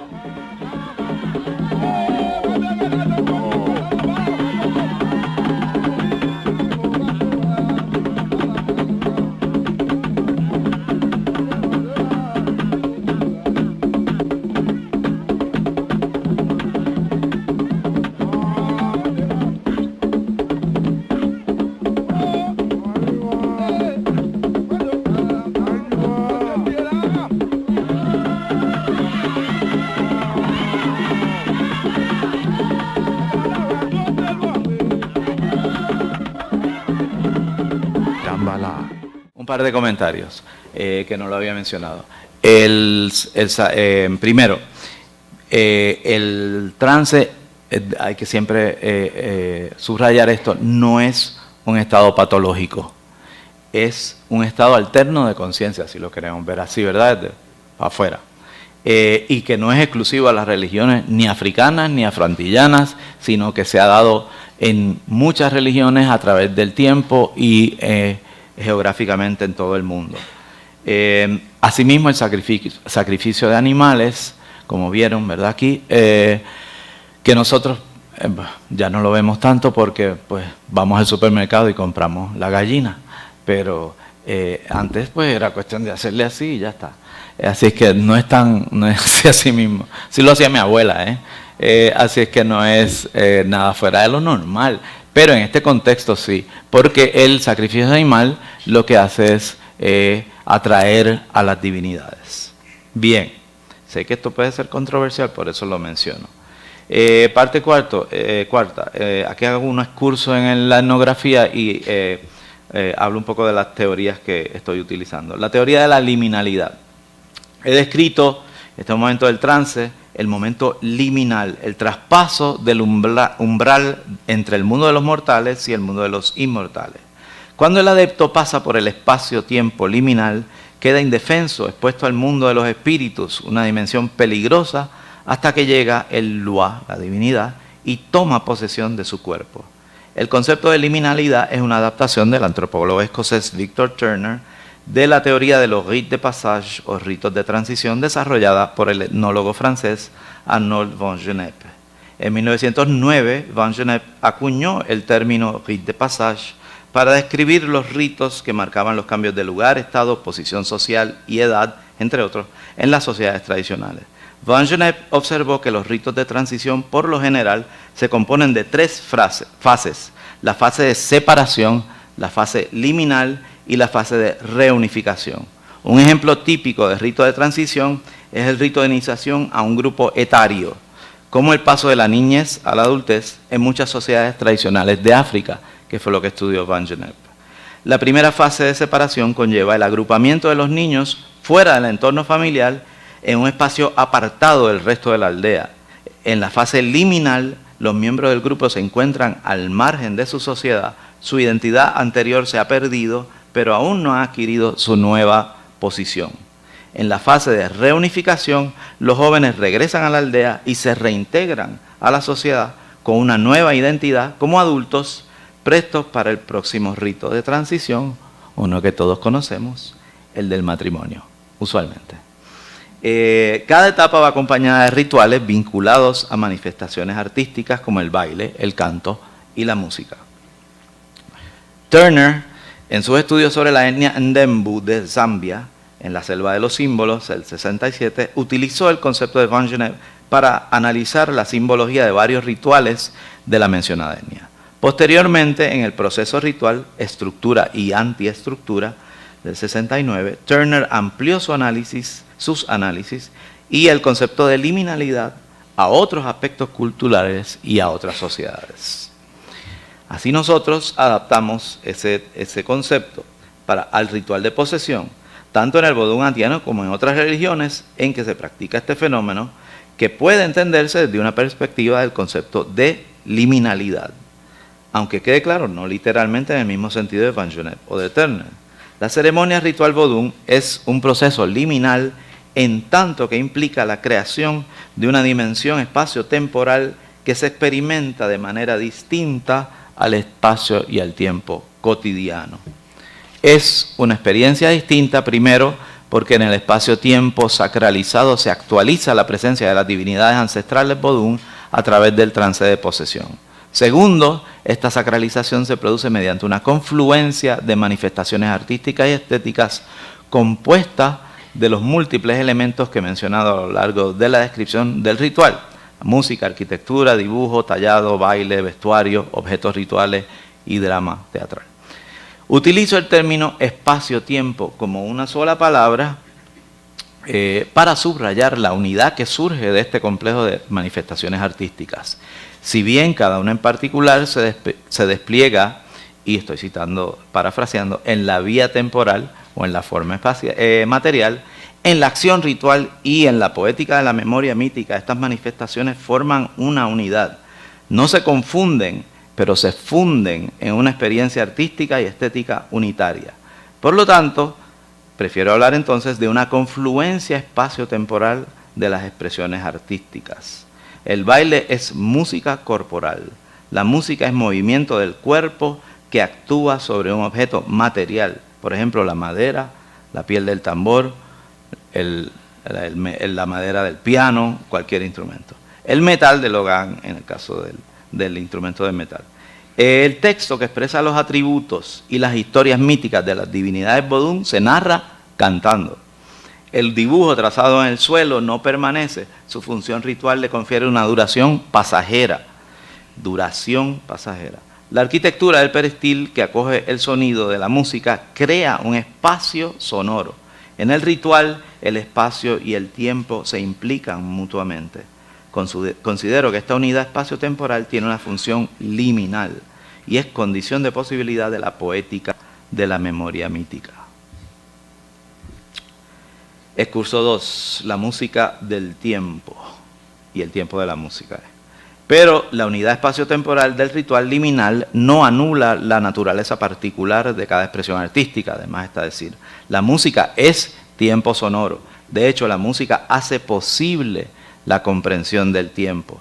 Un par de comentarios que no lo había mencionado. Primero, el trance, hay que siempre subrayar esto, no es un estado patológico, es un estado alterno de conciencia, si lo queremos ver así, ¿verdad? Desde afuera. Y que no es exclusivo a las religiones ni africanas ni afroantillanas, sino que se ha dado en muchas religiones a través del tiempo y geográficamente en todo el mundo. Asimismo, el sacrificio de animales, como vieron, ¿verdad? Aquí, que nosotros ya no lo vemos tanto porque pues vamos al supermercado y compramos la gallina, pero antes pues era cuestión de hacerle así y ya está. Así es que no es así mismo. Sí lo hacía mi abuela, así es que no es nada fuera de lo normal. Pero en este contexto sí, porque el sacrificio de animal lo que hace es atraer a las divinidades. Bien, sé que esto puede ser controversial, por eso lo menciono. Parte cuarta, aquí hago un excurso en la etnografía y hablo un poco de las teorías que estoy utilizando. La teoría de la liminalidad. He descrito este momento del trance el momento liminal, el traspaso del umbral entre el mundo de los mortales y el mundo de los inmortales. Cuando el adepto pasa por el espacio-tiempo liminal, queda indefenso, expuesto al mundo de los espíritus, una dimensión peligrosa, hasta que llega el Lua, la divinidad, y toma posesión de su cuerpo. El concepto de liminalidad es una adaptación del antropólogo escocés Victor Turner de la teoría de los rites de passage o ritos de transición desarrollada por el etnólogo francés Arnold van Gennep. En 1909, van Gennep acuñó el término rite de passage para describir los ritos que marcaban los cambios de lugar, estado, posición social y edad, entre otros, en las sociedades tradicionales. Van Gennep observó que los ritos de transición, por lo general, se componen de tres fases: la fase de separación, la fase liminal y la fase de reunificación. Un ejemplo típico de rito de transición es el rito de iniciación a un grupo etario, como el paso de la niñez a la adultez en muchas sociedades tradicionales de África, que fue lo que estudió Van Gennep. La primera fase de separación conlleva el agrupamiento de los niños fuera del entorno familiar en un espacio apartado del resto de la aldea. En la fase liminal, los miembros del grupo se encuentran al margen de su sociedad, su identidad anterior se ha perdido, pero aún no ha adquirido su nueva posición. En la fase de reunificación, los jóvenes regresan a la aldea y se reintegran a la sociedad con una nueva identidad como adultos, prestos para el próximo rito de transición, uno que todos conocemos, el del matrimonio, usualmente. Cada etapa va acompañada de rituales vinculados a manifestaciones artísticas como el baile, el canto y la música. Turner, en sus estudios sobre la etnia Ndembu de Zambia, en la selva de los símbolos, el 67, utilizó el concepto de Van Gennep para analizar la simbología de varios rituales de la mencionada etnia. Posteriormente, en el proceso ritual, estructura y antiestructura del 69, Turner amplió sus análisis y el concepto de liminalidad a otros aspectos culturales y a otras sociedades. Así nosotros adaptamos ese concepto al ritual de posesión, tanto en el vodú antiano como en otras religiones en que se practica este fenómeno, que puede entenderse desde una perspectiva del concepto de liminalidad. Aunque quede claro, no literalmente en el mismo sentido de Van Gennep o de Turner. La ceremonia ritual vodú es un proceso liminal en tanto que implica la creación de una dimensión espacio-temporal que se experimenta de manera distinta al espacio y al tiempo cotidiano. Es una experiencia distinta, primero, porque en el espacio-tiempo sacralizado se actualiza la presencia de las divinidades ancestrales vodú a través del trance de posesión. Segundo, esta sacralización se produce mediante una confluencia de manifestaciones artísticas y estéticas compuestas de los múltiples elementos que he mencionado a lo largo de la descripción del ritual: música, arquitectura, dibujo, tallado, baile, vestuario, objetos rituales y drama teatral. Utilizo el término espacio-tiempo como una sola palabra para subrayar la unidad que surge de este complejo de manifestaciones artísticas. Si bien cada una en particular se despliega, y estoy parafraseando, en la vía temporal o en la forma material, en la acción ritual y en la poética de la memoria mítica, estas manifestaciones forman una unidad. No se confunden, pero se funden en una experiencia artística y estética unitaria. Por lo tanto, prefiero hablar entonces de una confluencia espacio-temporal de las expresiones artísticas. El baile es música corporal. La música es movimiento del cuerpo que actúa sobre un objeto material. Por ejemplo, la madera, la piel del tambor, la madera del piano, cualquier instrumento. El metal del órgano, en el caso del instrumento de metal. El texto que expresa los atributos y las historias míticas de las divinidades vodú se narra cantando. El dibujo trazado en el suelo no permanece. Su función ritual le confiere una duración pasajera. La arquitectura del perestil que acoge el sonido de la música crea un espacio sonoro. En el ritual, el espacio y el tiempo se implican mutuamente. Considero que esta unidad espacio-temporal tiene una función liminal y es condición de posibilidad de la poética de la memoria mítica. Excurso 2, la música del tiempo. y el tiempo de la música. Pero la unidad espaciotemporal del ritual liminal no anula la naturaleza particular de cada expresión artística, además está decir, la música es tiempo sonoro. De hecho, la música hace posible la comprensión del tiempo.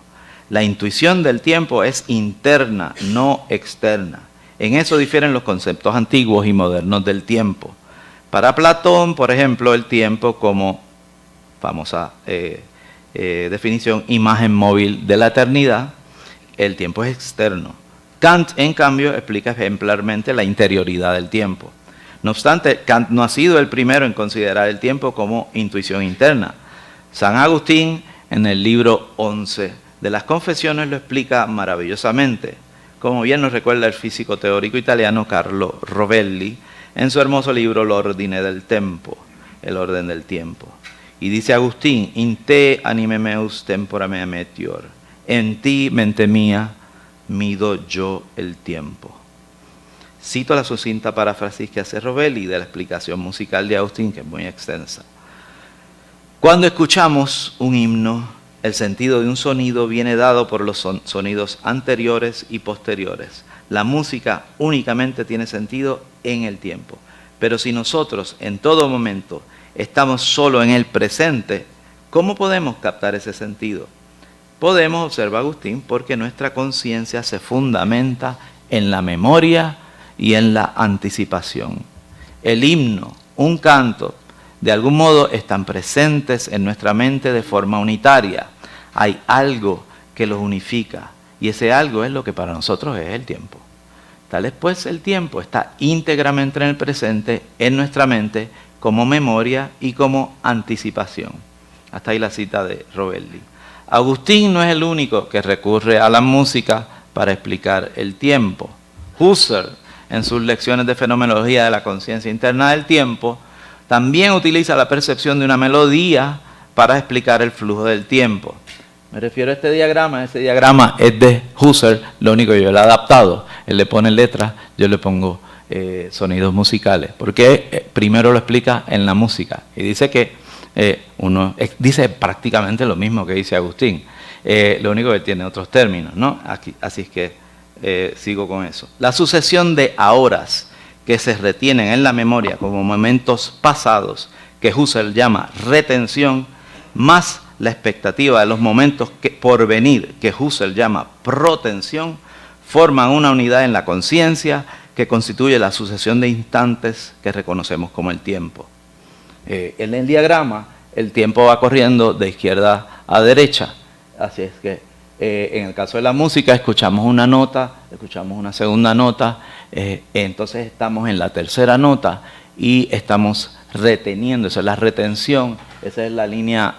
La intuición del tiempo es interna, no externa. En eso difieren los conceptos antiguos y modernos del tiempo. Para Platón, por ejemplo, el tiempo como famosa definición, imagen móvil de la eternidad, el tiempo es externo. Kant, en cambio, explica ejemplarmente la interioridad del tiempo. No obstante, Kant no ha sido el primero en considerar el tiempo como intuición interna. San Agustín, en el libro 11 de las Confesiones, lo explica maravillosamente, como bien nos recuerda el físico teórico italiano Carlo Rovelli, en su hermoso libro L'ordine del tempo, el orden del tiempo. Y dice Agustín, in te anime meus tempora mea metior, en ti, mente mía, mido yo el tiempo. Cito la sucinta paráfrasis que hace Rovelli de la explicación musical de Agustín, que es muy extensa. Cuando escuchamos un himno, el sentido de un sonido viene dado por los sonidos anteriores y posteriores. La música únicamente tiene sentido en el tiempo. Pero si nosotros en todo momento estamos solo en el presente, ¿cómo podemos captar ese sentido? Podemos, observa Agustín, porque nuestra conciencia se fundamenta en la memoria y en la anticipación. El himno, un canto, de algún modo están presentes en nuestra mente de forma unitaria. Hay algo que los unifica y ese algo es lo que para nosotros es el tiempo. Tal es pues el tiempo está íntegramente en el presente, en nuestra mente, como memoria y como anticipación. Hasta ahí la cita de Rovelli. Agustín no es el único que recurre a la música para explicar el tiempo. Husserl, en sus lecciones de fenomenología de la conciencia interna del tiempo, también utiliza la percepción de una melodía para explicar el flujo del tiempo. Me refiero a este diagrama es de Husserl, lo único que yo le he adaptado. Él le pone letras, yo le pongo sonidos musicales, porque primero lo explica en la música y dice que dice prácticamente lo mismo que dice Agustín, lo único que tiene otros términos, ¿no? Así es que sigo con eso. La sucesión de ahoras que se retienen en la memoria como momentos pasados, que Husserl llama retención, más la expectativa de los momentos por venir, que Husserl llama protensión, forman una unidad en la conciencia que constituye la sucesión de instantes que reconocemos como el tiempo. En el diagrama, el tiempo va corriendo de izquierda a derecha, así es que en el caso de la música escuchamos una nota, escuchamos una segunda nota, entonces estamos en la tercera nota y estamos reteniendo, esa es la retención, esa es la línea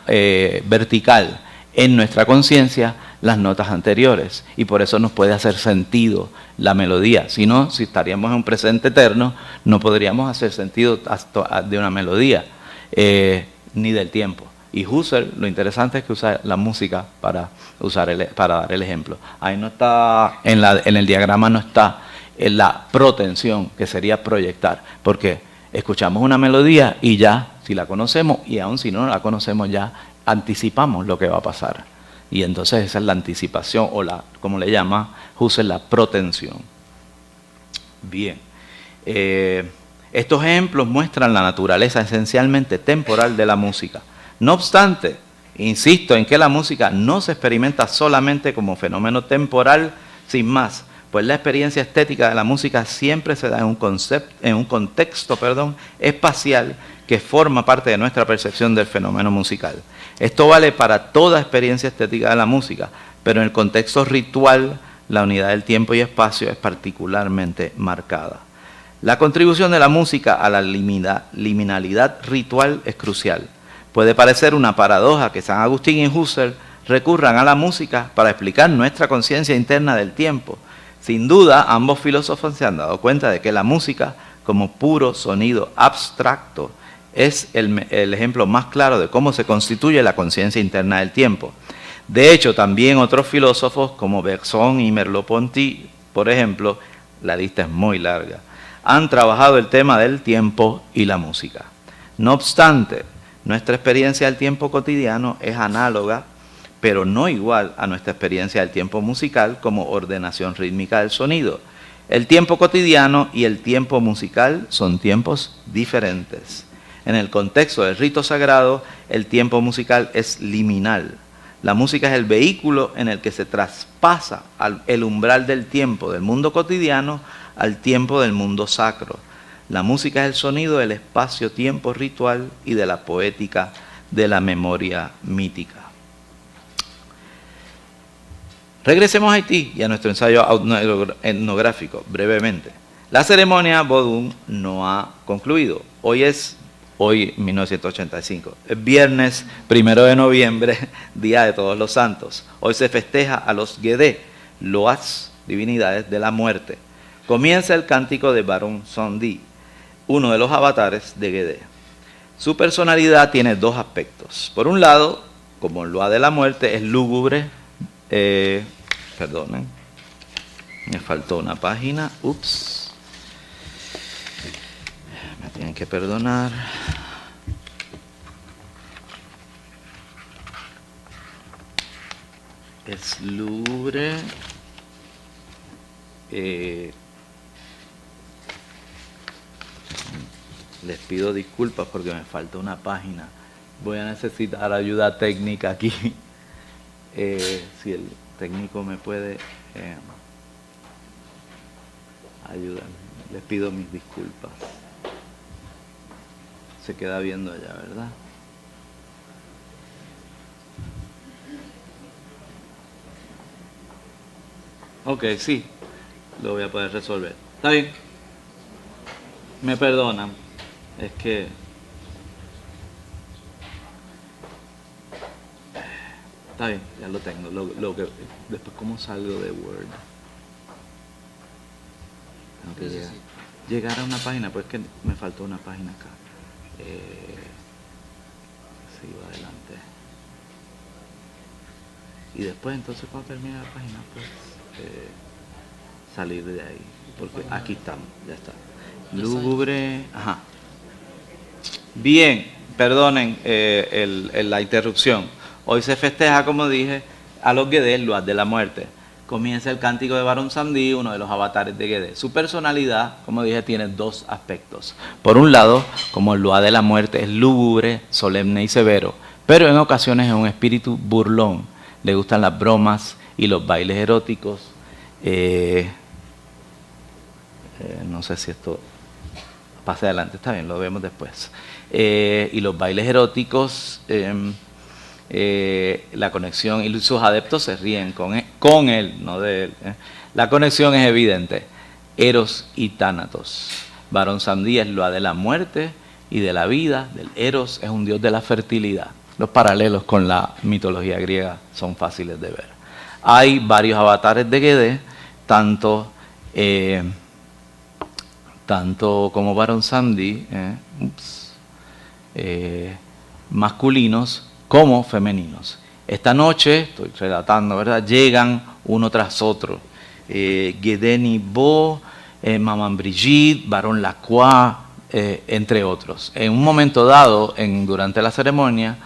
vertical en nuestra conciencia, las notas anteriores, y por eso nos puede hacer sentido la melodía. Si no, si estaríamos en un presente eterno, no podríamos hacer sentido de una melodía, ni del tiempo. Y Husserl, lo interesante es que usa la música para dar el ejemplo. Ahí no está, en el diagrama no está en la protensión, que sería proyectar, porque escuchamos una melodía y ya, si la conocemos, y aun si no la conocemos ya, anticipamos lo que va a pasar. Y entonces esa es la anticipación, o como le llama Husserl, la protensión. Bien. Estos ejemplos muestran la naturaleza esencialmente temporal de la música. No obstante, insisto en que la música no se experimenta solamente como fenómeno temporal sin más, pues la experiencia estética de la música siempre se da en un contexto espacial que forma parte de nuestra percepción del fenómeno musical. Esto vale para toda experiencia estética de la música, pero en el contexto ritual la unidad del tiempo y espacio es particularmente marcada. La contribución de la música a la liminalidad ritual es crucial. Puede parecer una paradoja que San Agustín y Husserl recurran a la música para explicar nuestra conciencia interna del tiempo. Sin duda, ambos filósofos se han dado cuenta de que la música, como puro sonido abstracto, es el ejemplo más claro de cómo se constituye la conciencia interna del tiempo. De hecho, también otros filósofos como Bergson y Merleau-Ponty, por ejemplo, la lista es muy larga, han trabajado el tema del tiempo y la música. No obstante, nuestra experiencia del tiempo cotidiano es análoga, pero no igual a nuestra experiencia del tiempo musical como ordenación rítmica del sonido. El tiempo cotidiano y el tiempo musical son tiempos diferentes. En el contexto del rito sagrado, el tiempo musical es liminal. La música es el vehículo en el que se traspasa el umbral del tiempo del mundo cotidiano al tiempo del mundo sacro. La música es el sonido del espacio-tiempo ritual y de la poética de la memoria mítica. Regresemos a Haití y a nuestro ensayo etnográfico, brevemente. La ceremonia Vodun no ha concluido. Hoy 1985. Es viernes 1 de noviembre, Día de Todos los Santos. Hoy se festeja a los Guedé, loas, divinidades de la muerte. Comienza el cántico de Barón Sandi, uno de los avatares de Guedé. Su personalidad tiene dos aspectos. Por un lado, como loa de la muerte, es lúgubre. Perdonen, me faltó una página. Ups. Me tienen que perdonar. Es lúgubre. Les pido disculpas porque me falta una página. Voy a necesitar ayuda técnica aquí. Si el técnico me puede ayudar. Les pido mis disculpas. Se queda viendo allá, ¿verdad? Ok, sí, lo voy a poder resolver. ¿Está bien? Me perdonan. Es que está bien, ya lo tengo. Después, ¿cómo salgo de Word? Tengo que llegar a una página, pues que me faltó una página acá. Sigo adelante. Y después, entonces, cuando termine la página, pues salir de ahí. Porque aquí estamos, ya está. Lúgubre. Ajá. Bien, perdonen la interrupción. Hoy se festeja, como dije, a los Guedé, loas de la muerte. Comienza el cántico de Barón Sandí, uno de los avatares de Guedé. Su personalidad, como dije, tiene dos aspectos. Por un lado, como el loa de la muerte, es lúgubre, solemne y severo, pero en ocasiones es un espíritu burlón. Le gustan las bromas y los bailes eróticos. No sé si esto pase adelante, está bien, lo vemos después. Y los bailes eróticos, la conexión, y sus adeptos se ríen con él, no de él. La conexión es evidente. Eros y Tánatos. Barón Sandí es loa de la muerte y de la vida. Del Eros es un dios de la fertilidad. Los paralelos con la mitología griega son fáciles de ver. Hay varios avatares de Guedé, tanto como Barón Sandí, masculinos como femeninos. Esta noche, estoy relatando, ¿verdad? Llegan uno tras otro. Guedé Nibo, Maman Brigitte, Barón Lacroix, entre otros. En un momento dado, durante la ceremonia,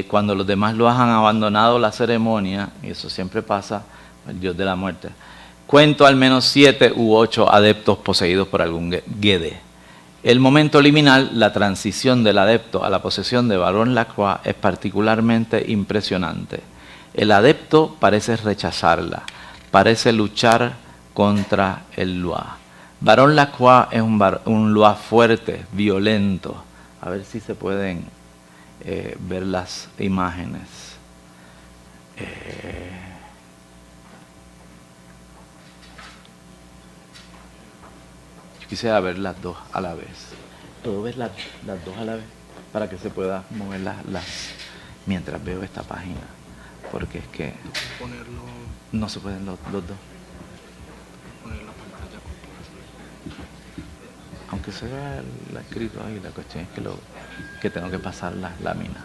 cuando los demás lo han abandonado la ceremonia, y eso siempre pasa, el dios de la muerte, cuento al menos 7 u 8 adeptos poseídos por algún Guedé. El momento liminal, la transición del adepto a la posesión de Barón Lacroix, es particularmente impresionante. El adepto parece rechazarla, parece luchar contra el loa. Barón Lacroix es un loa fuerte, violento. A ver si se pueden ver las imágenes. Yo quisiera ver las dos a la vez. ¿Puedo ver las dos a la vez? Para que se pueda mover mientras veo esta página. Porque es que no se pueden los dos. Aunque se vea el escrito ahí, la cuestión es que tengo que pasar las láminas.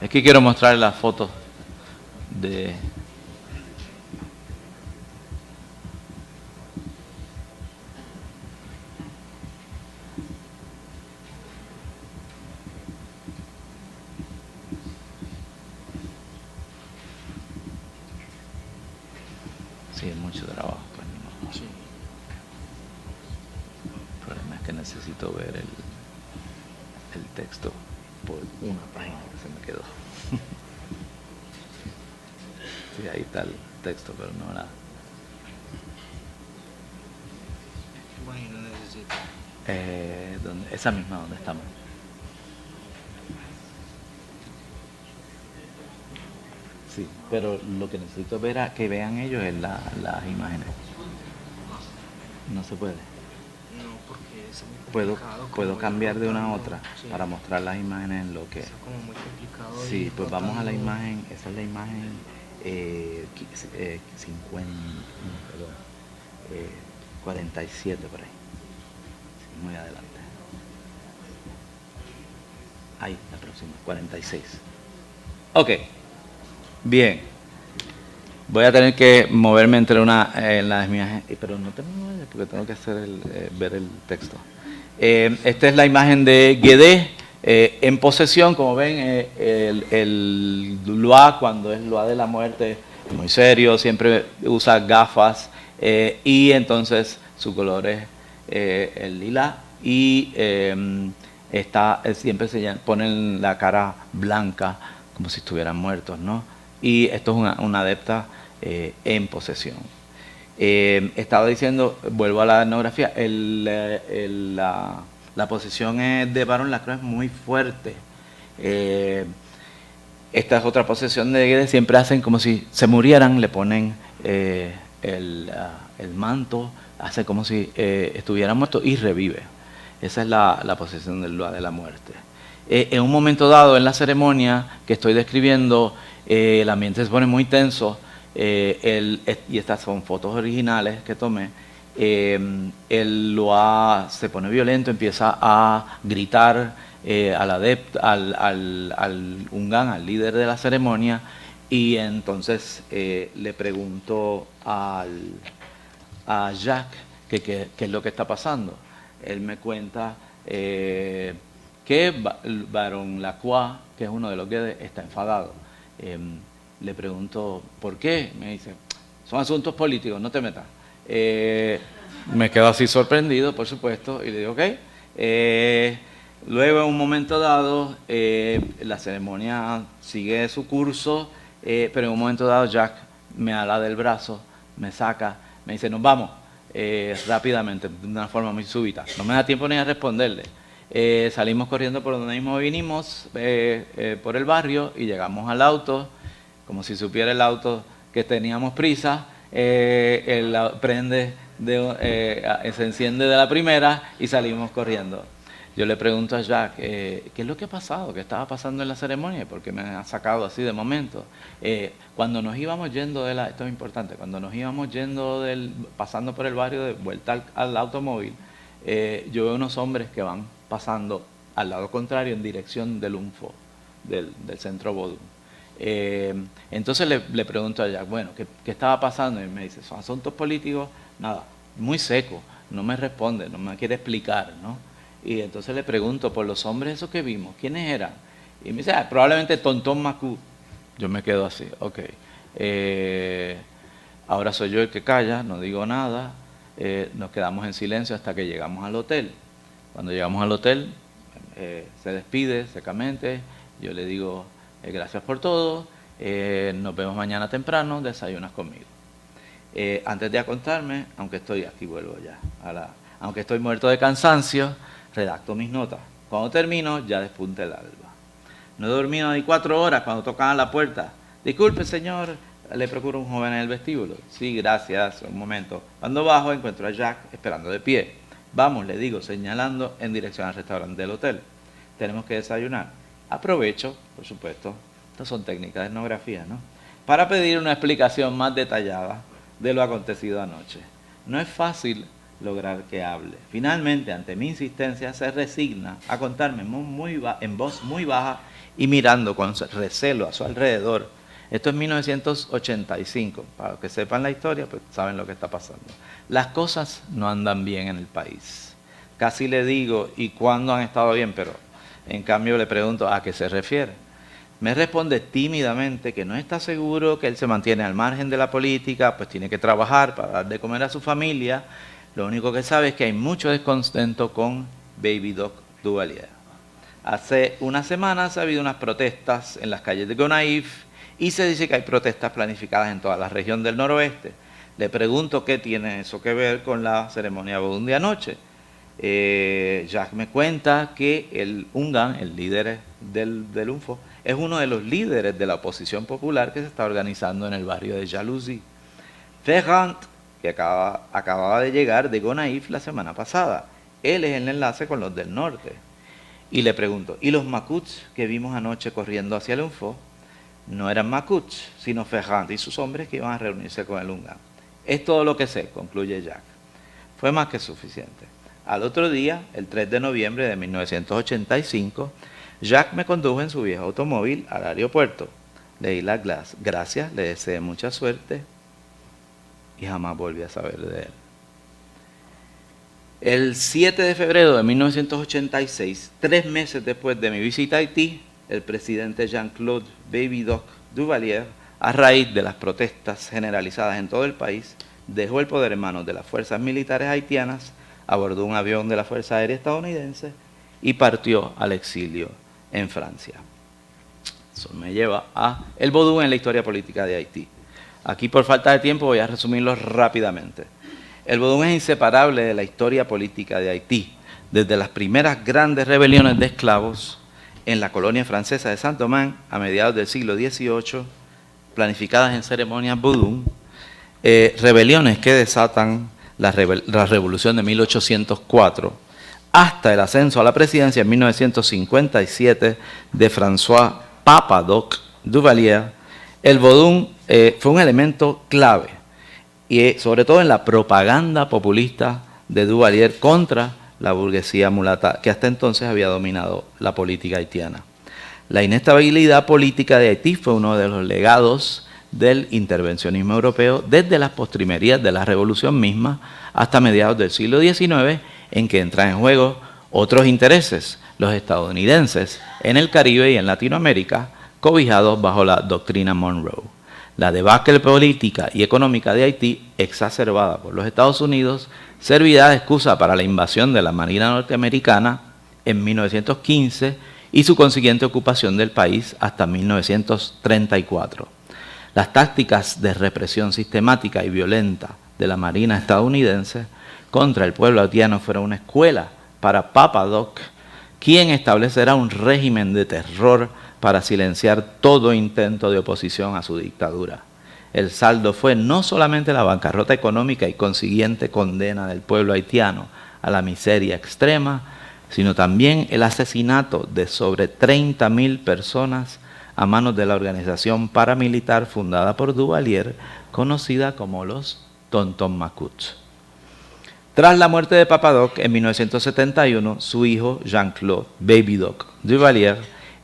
Es que quiero mostrar las fotos de... mucho trabajo. Pues no. Sí. El problema es que necesito ver el texto por una página que se me quedó. Sí, ahí está el texto, pero no la... ¿Qué página necesita? Esa misma donde estamos. Sí, pero lo que necesito ver que vean ellos es las imágenes. No se puede. No, porque es muy complicado. Puedo cambiar de una a otra Sí. para mostrar las imágenes en lo que... Es como muy complicado. Sí, ir pues vamos a la rotando. imagen, esa es la imagen 47 por ahí. Sí, muy adelante. Ahí, la próxima, 46. Ok, bien. Voy a tener que moverme entre las imágenes, pero no te me vayas porque tengo que hacer ver el texto. Esta es la imagen de Guédé en posesión, como ven, el Loa, cuando es Loa de la muerte, muy serio, siempre usa gafas y entonces su color es el lila y siempre se ponen la cara blanca como si estuvieran muertos, ¿no? Y esto es una adepta en posesión. Estaba diciendo, vuelvo a la etnografía, la posesión de Baron Lacroix es muy fuerte. Esta es otra posesión de Guédé, siempre hacen como si se murieran, le ponen el manto, hace como si estuvieran muertos y revive. Esa es la posesión del Loa de la muerte. En un momento dado, en la ceremonia que estoy describiendo, el ambiente se pone muy tenso, y estas son fotos originales que tomé. El Loa se pone violento, empieza a gritar al Ungan, al líder de la ceremonia, y entonces le pregunto a Jacques qué es lo que está pasando. Él me cuenta que Baron Lacroix, que es uno de los que está enfadado. Le pregunto, ¿por qué? Me dice, son asuntos políticos, no te metas. Me quedo así sorprendido, por supuesto, y le digo, ok. Luego, en un momento dado, la ceremonia sigue su curso, pero en un momento dado Jack me ala del brazo, me saca, me dice, nos vamos, rápidamente, de una forma muy súbita. No me da tiempo ni a responderle. Salimos corriendo por donde mismo vinimos, por el barrio, y llegamos al auto, como si supiera el auto que teníamos prisa, él prende, se enciende de la primera y salimos corriendo. Yo le pregunto a Jack, ¿qué es lo que ha pasado? ¿Qué estaba pasando en la ceremonia? ¿Por qué me ha sacado así de momento? Cuando nos íbamos yendo esto es importante, cuando nos íbamos yendo pasando por el barrio de vuelta al automóvil, yo veo unos hombres que van pasando al lado contrario en dirección del UNFO, del centro Vodun. Entonces le pregunto a Jack, bueno, ¿qué estaba pasando? Y me dice, son asuntos políticos, nada, muy seco, no me responde, no me quiere explicar, ¿no? Y entonces le pregunto por los hombres esos que vimos, ¿quiénes eran? Y me dice, probablemente Tontón Macú. Yo me quedo así, ok. Ahora soy yo el que calla, no digo nada, nos quedamos en silencio hasta que llegamos al hotel. Cuando llegamos al hotel, se despide secamente, yo le digo, gracias por todo, nos vemos mañana temprano, desayunas conmigo. Antes de acostarme, aunque estoy aquí, vuelvo ya, aunque estoy muerto de cansancio, redacto mis notas. Cuando termino, ya despunta el alba. No he dormido ni 4 horas cuando tocan a la puerta. Disculpe, señor, le procuro un joven en el vestíbulo. Sí, gracias, un momento. Cuando bajo, encuentro a Jack esperando de pie. Vamos, le digo, señalando en dirección al restaurante del hotel. Tenemos que desayunar. Aprovecho, por supuesto, estas son técnicas de etnografía, ¿no?, para pedir una explicación más detallada de lo acontecido anoche. No es fácil lograr que hable. Finalmente, ante mi insistencia, se resigna a contarme en voz muy baja y mirando con recelo a su alrededor. Esto es 1985. Para los que sepan la historia, pues saben lo que está pasando. Las cosas no andan bien en el país. Casi le digo, ¿y cuándo han estado bien? Pero en cambio le pregunto, ¿a qué se refiere? me responde tímidamente que no está seguro, que él se mantiene al margen de la política, pues tiene que trabajar para dar de comer a su familia. Lo único que sabe es que hay mucho descontento con Baby Doc Duvalier. Hace unas semanas ha habido unas protestas en las calles de Gonaïves y se dice que hay protestas planificadas en toda la región del noroeste. Le pregunto qué tiene eso que ver con la ceremonia vodun de anoche. Jacques me cuenta que el Ungan, el líder del UNFO, es uno de los líderes de la oposición popular que se está organizando en el barrio de Jalousie. Ferrand, que acababa de llegar de Gonaïves la semana pasada, él es el enlace con los del norte. Y le pregunto, ¿y los macuts que vimos anoche corriendo hacia el UNFO? No eran macuts, sino Ferrand y sus hombres que iban a reunirse con el Ungan. Es todo lo que sé, concluye Jacques. Fue más que suficiente. Al otro día, el 3 de noviembre de 1985, Jacques me condujo en su viejo automóvil al aeropuerto. Le di las gracias, le deseé mucha suerte y jamás volví a saber de él. El 7 de febrero de 1986, 3 meses después de mi visita a Haití, el presidente Jean-Claude Baby Doc Duvalier, a raíz de las protestas generalizadas en todo el país, dejó el poder en manos de las fuerzas militares haitianas, abordó un avión de la Fuerza Aérea estadounidense y partió al exilio en Francia. Eso me lleva a el vodú en la historia política de Haití. Aquí, por falta de tiempo, voy a resumirlo rápidamente. El vodú es inseparable de la historia política de Haití, desde las primeras grandes rebeliones de esclavos en la colonia francesa de Saint-Domingue a mediados del siglo XVIII, planificadas en ceremonias vodú, rebeliones que desatan la revolución de 1804, hasta el ascenso a la presidencia en 1957 de François Papa Doc Duvalier. El vodú fue un elemento clave, y sobre todo en la propaganda populista de Duvalier contra la burguesía mulata, que hasta entonces había dominado la política haitiana. La inestabilidad política de Haití fue uno de los legados del intervencionismo europeo desde las postrimerías de la revolución misma hasta mediados del siglo XIX, en que entran en juego otros intereses, los estadounidenses en el Caribe y en Latinoamérica, cobijados bajo la doctrina Monroe. La debacle política y económica de Haití, exacerbada por los Estados Unidos, servirá de excusa para la invasión de la Marina norteamericana en 1915 y su consiguiente ocupación del país hasta 1934. Las tácticas de represión sistemática y violenta de la Marina estadounidense contra el pueblo haitiano fueron una escuela para Papa Doc, quien establecerá un régimen de terror para silenciar todo intento de oposición a su dictadura. El saldo fue no solamente la bancarrota económica y consiguiente condena del pueblo haitiano a la miseria extrema, sino también el asesinato de sobre 30,000 personas a manos de la organización paramilitar fundada por Duvalier, conocida como los Tonton Macoutes. Tras la muerte de Papa Doc en 1971, su hijo Jean-Claude Baby Doc Duvalier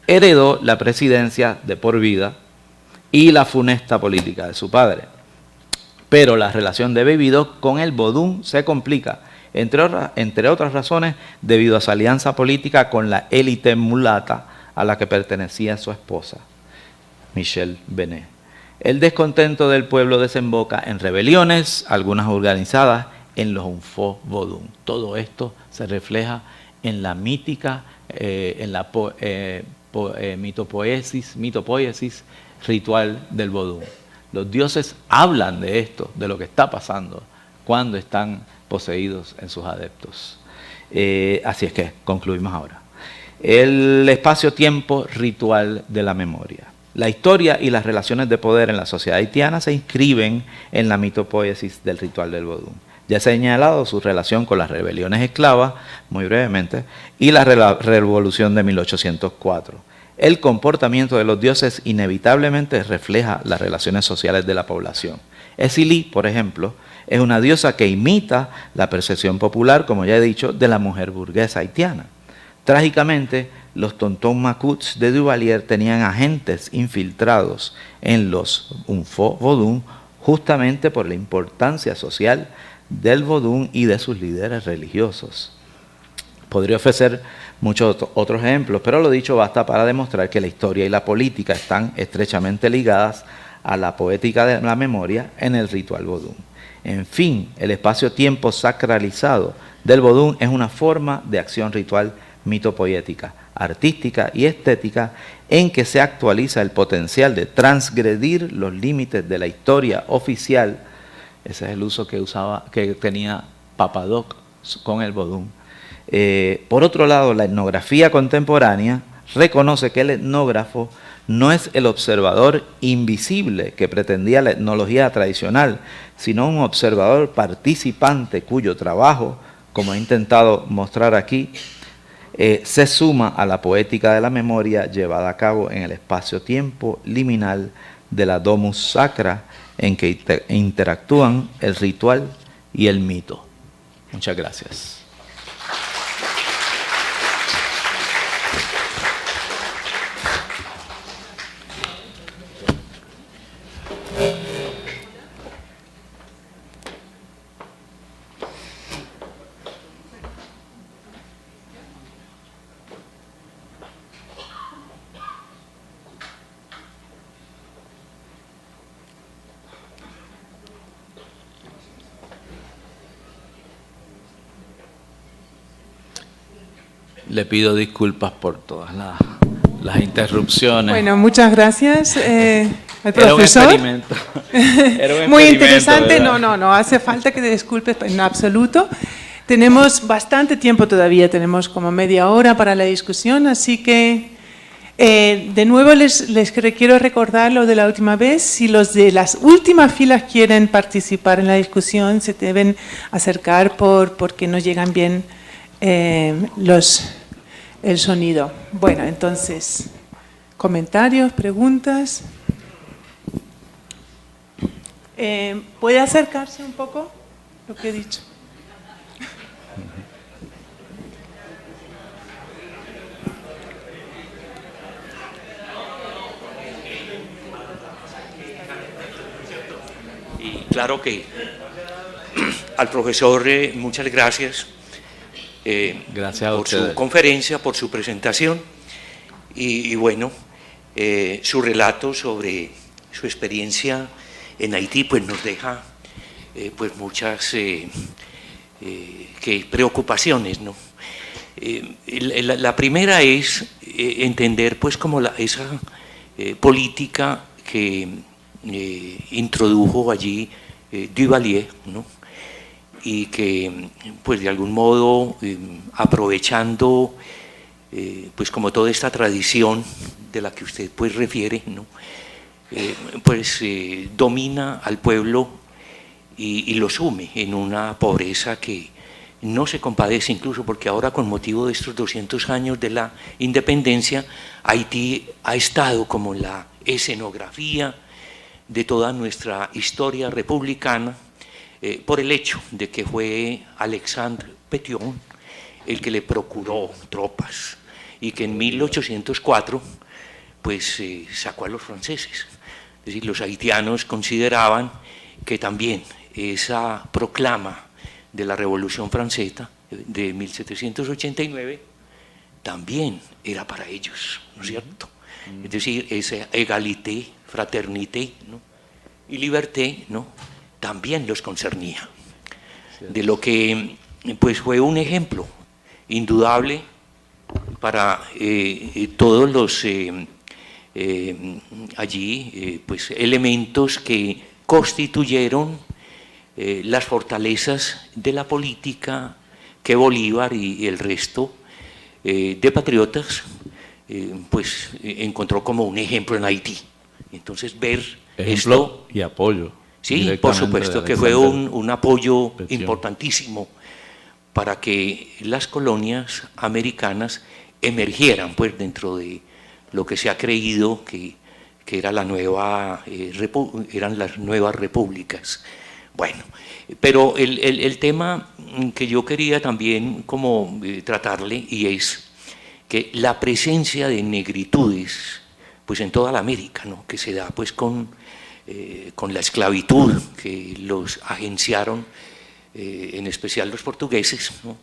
heredó la presidencia de por vida y la funesta política de su padre. Pero la relación de Baby Doc con el vodú se complica, entre otras razones, debido a su alianza política con la élite mulata a la que pertenecía su esposa, Michelle Benet. El descontento del pueblo desemboca en rebeliones, algunas organizadas en los UNFO vodú. Todo esto se refleja en la mítica, en la mitopoiesis ritual del vodú. Los dioses hablan de esto, de lo que está pasando cuando están poseídos en sus adeptos. Así es que concluimos ahora. El espacio-tiempo ritual de la memoria. La historia y las relaciones de poder en la sociedad haitiana se inscriben en la mitopoiesis del ritual del vodú. Ya se ha señalado su relación con las rebeliones esclavas, muy brevemente, y la revolución de 1804. El comportamiento de los dioses inevitablemente refleja las relaciones sociales de la población. Esili, por ejemplo, es una diosa que imita la percepción popular, como ya he dicho, de la mujer burguesa haitiana. Trágicamente, los Tonton Macoutes de Duvalier tenían agentes infiltrados en los UNFO vodú justamente por la importancia social del vodú y de sus líderes religiosos. Podría ofrecer muchos otros ejemplos, pero lo dicho basta para demostrar que la historia y la política están estrechamente ligadas a la poética de la memoria en el ritual vodún. En fin, el espacio-tiempo sacralizado del vodún es una forma de acción ritual mitopoética, artística y estética en que se actualiza el potencial de transgredir los límites de la historia oficial. Ese es el uso que tenía Papadoc con el vodún. Por otro lado, la etnografía contemporánea reconoce que el etnógrafo no es el observador invisible que pretendía la etnología tradicional, sino un observador participante cuyo trabajo, como he intentado mostrar aquí, se suma a la poética de la memoria llevada a cabo en el espacio-tiempo liminal de la domus sacra, en que interactúan el ritual y el mito. Muchas gracias. Le pido disculpas por todas las interrupciones. Bueno, muchas gracias al profesor. Era un experimento. Muy interesante. No hace falta que te disculpes en absoluto. Tenemos bastante tiempo todavía, tenemos como media hora para la discusión, así que de nuevo les quiero recordar lo de la última vez. Si los de las últimas filas quieren participar en la discusión, se deben acercar porque no llegan bien el sonido. Bueno, entonces, comentarios, preguntas. ¿Puede acercarse un poco lo que he dicho? Y claro que al profesor muchas gracias. Gracias a por ustedes. su conferencia, por su presentación y bueno, su relato sobre su experiencia en Haití pues nos deja pues muchas preocupaciones, ¿no? La primera es entender pues como esa política que introdujo allí Duvalier, ¿no? Y que pues de algún modo aprovechando pues como toda esta tradición de la que usted pues refiere, ¿no? Domina al pueblo y lo sume en una pobreza que no se compadece, incluso porque ahora con motivo de estos 200 años de la independencia, Haití ha estado como la escenografía de toda nuestra historia republicana, por el hecho de que fue Alexandre Pétion el que le procuró tropas y que en 1804 pues sacó a los franceses. Es decir, los haitianos consideraban que también esa proclama de la Revolución Francesa de 1789 también era para ellos, ¿no es cierto? Es decir, esa égalité, fraternité, ¿no? Y liberté, ¿no? También los concernía, de lo que pues fue un ejemplo indudable para todos los allí pues elementos que constituyeron las fortalezas de la política que Bolívar y el resto de patriotas pues encontró como un ejemplo en Haití. Entonces ver ejemplo y apoyo. Sí, por supuesto que fue un apoyo importantísimo para que las colonias americanas emergieran pues dentro de lo que se ha creído que era eran las nuevas repúblicas. Bueno, pero el tema que yo quería también como tratarle, y es que la presencia de negritudes pues en toda la América, ¿no? Que se da pues con la esclavitud que los agenciaron, en especial los portugueses, ¿no?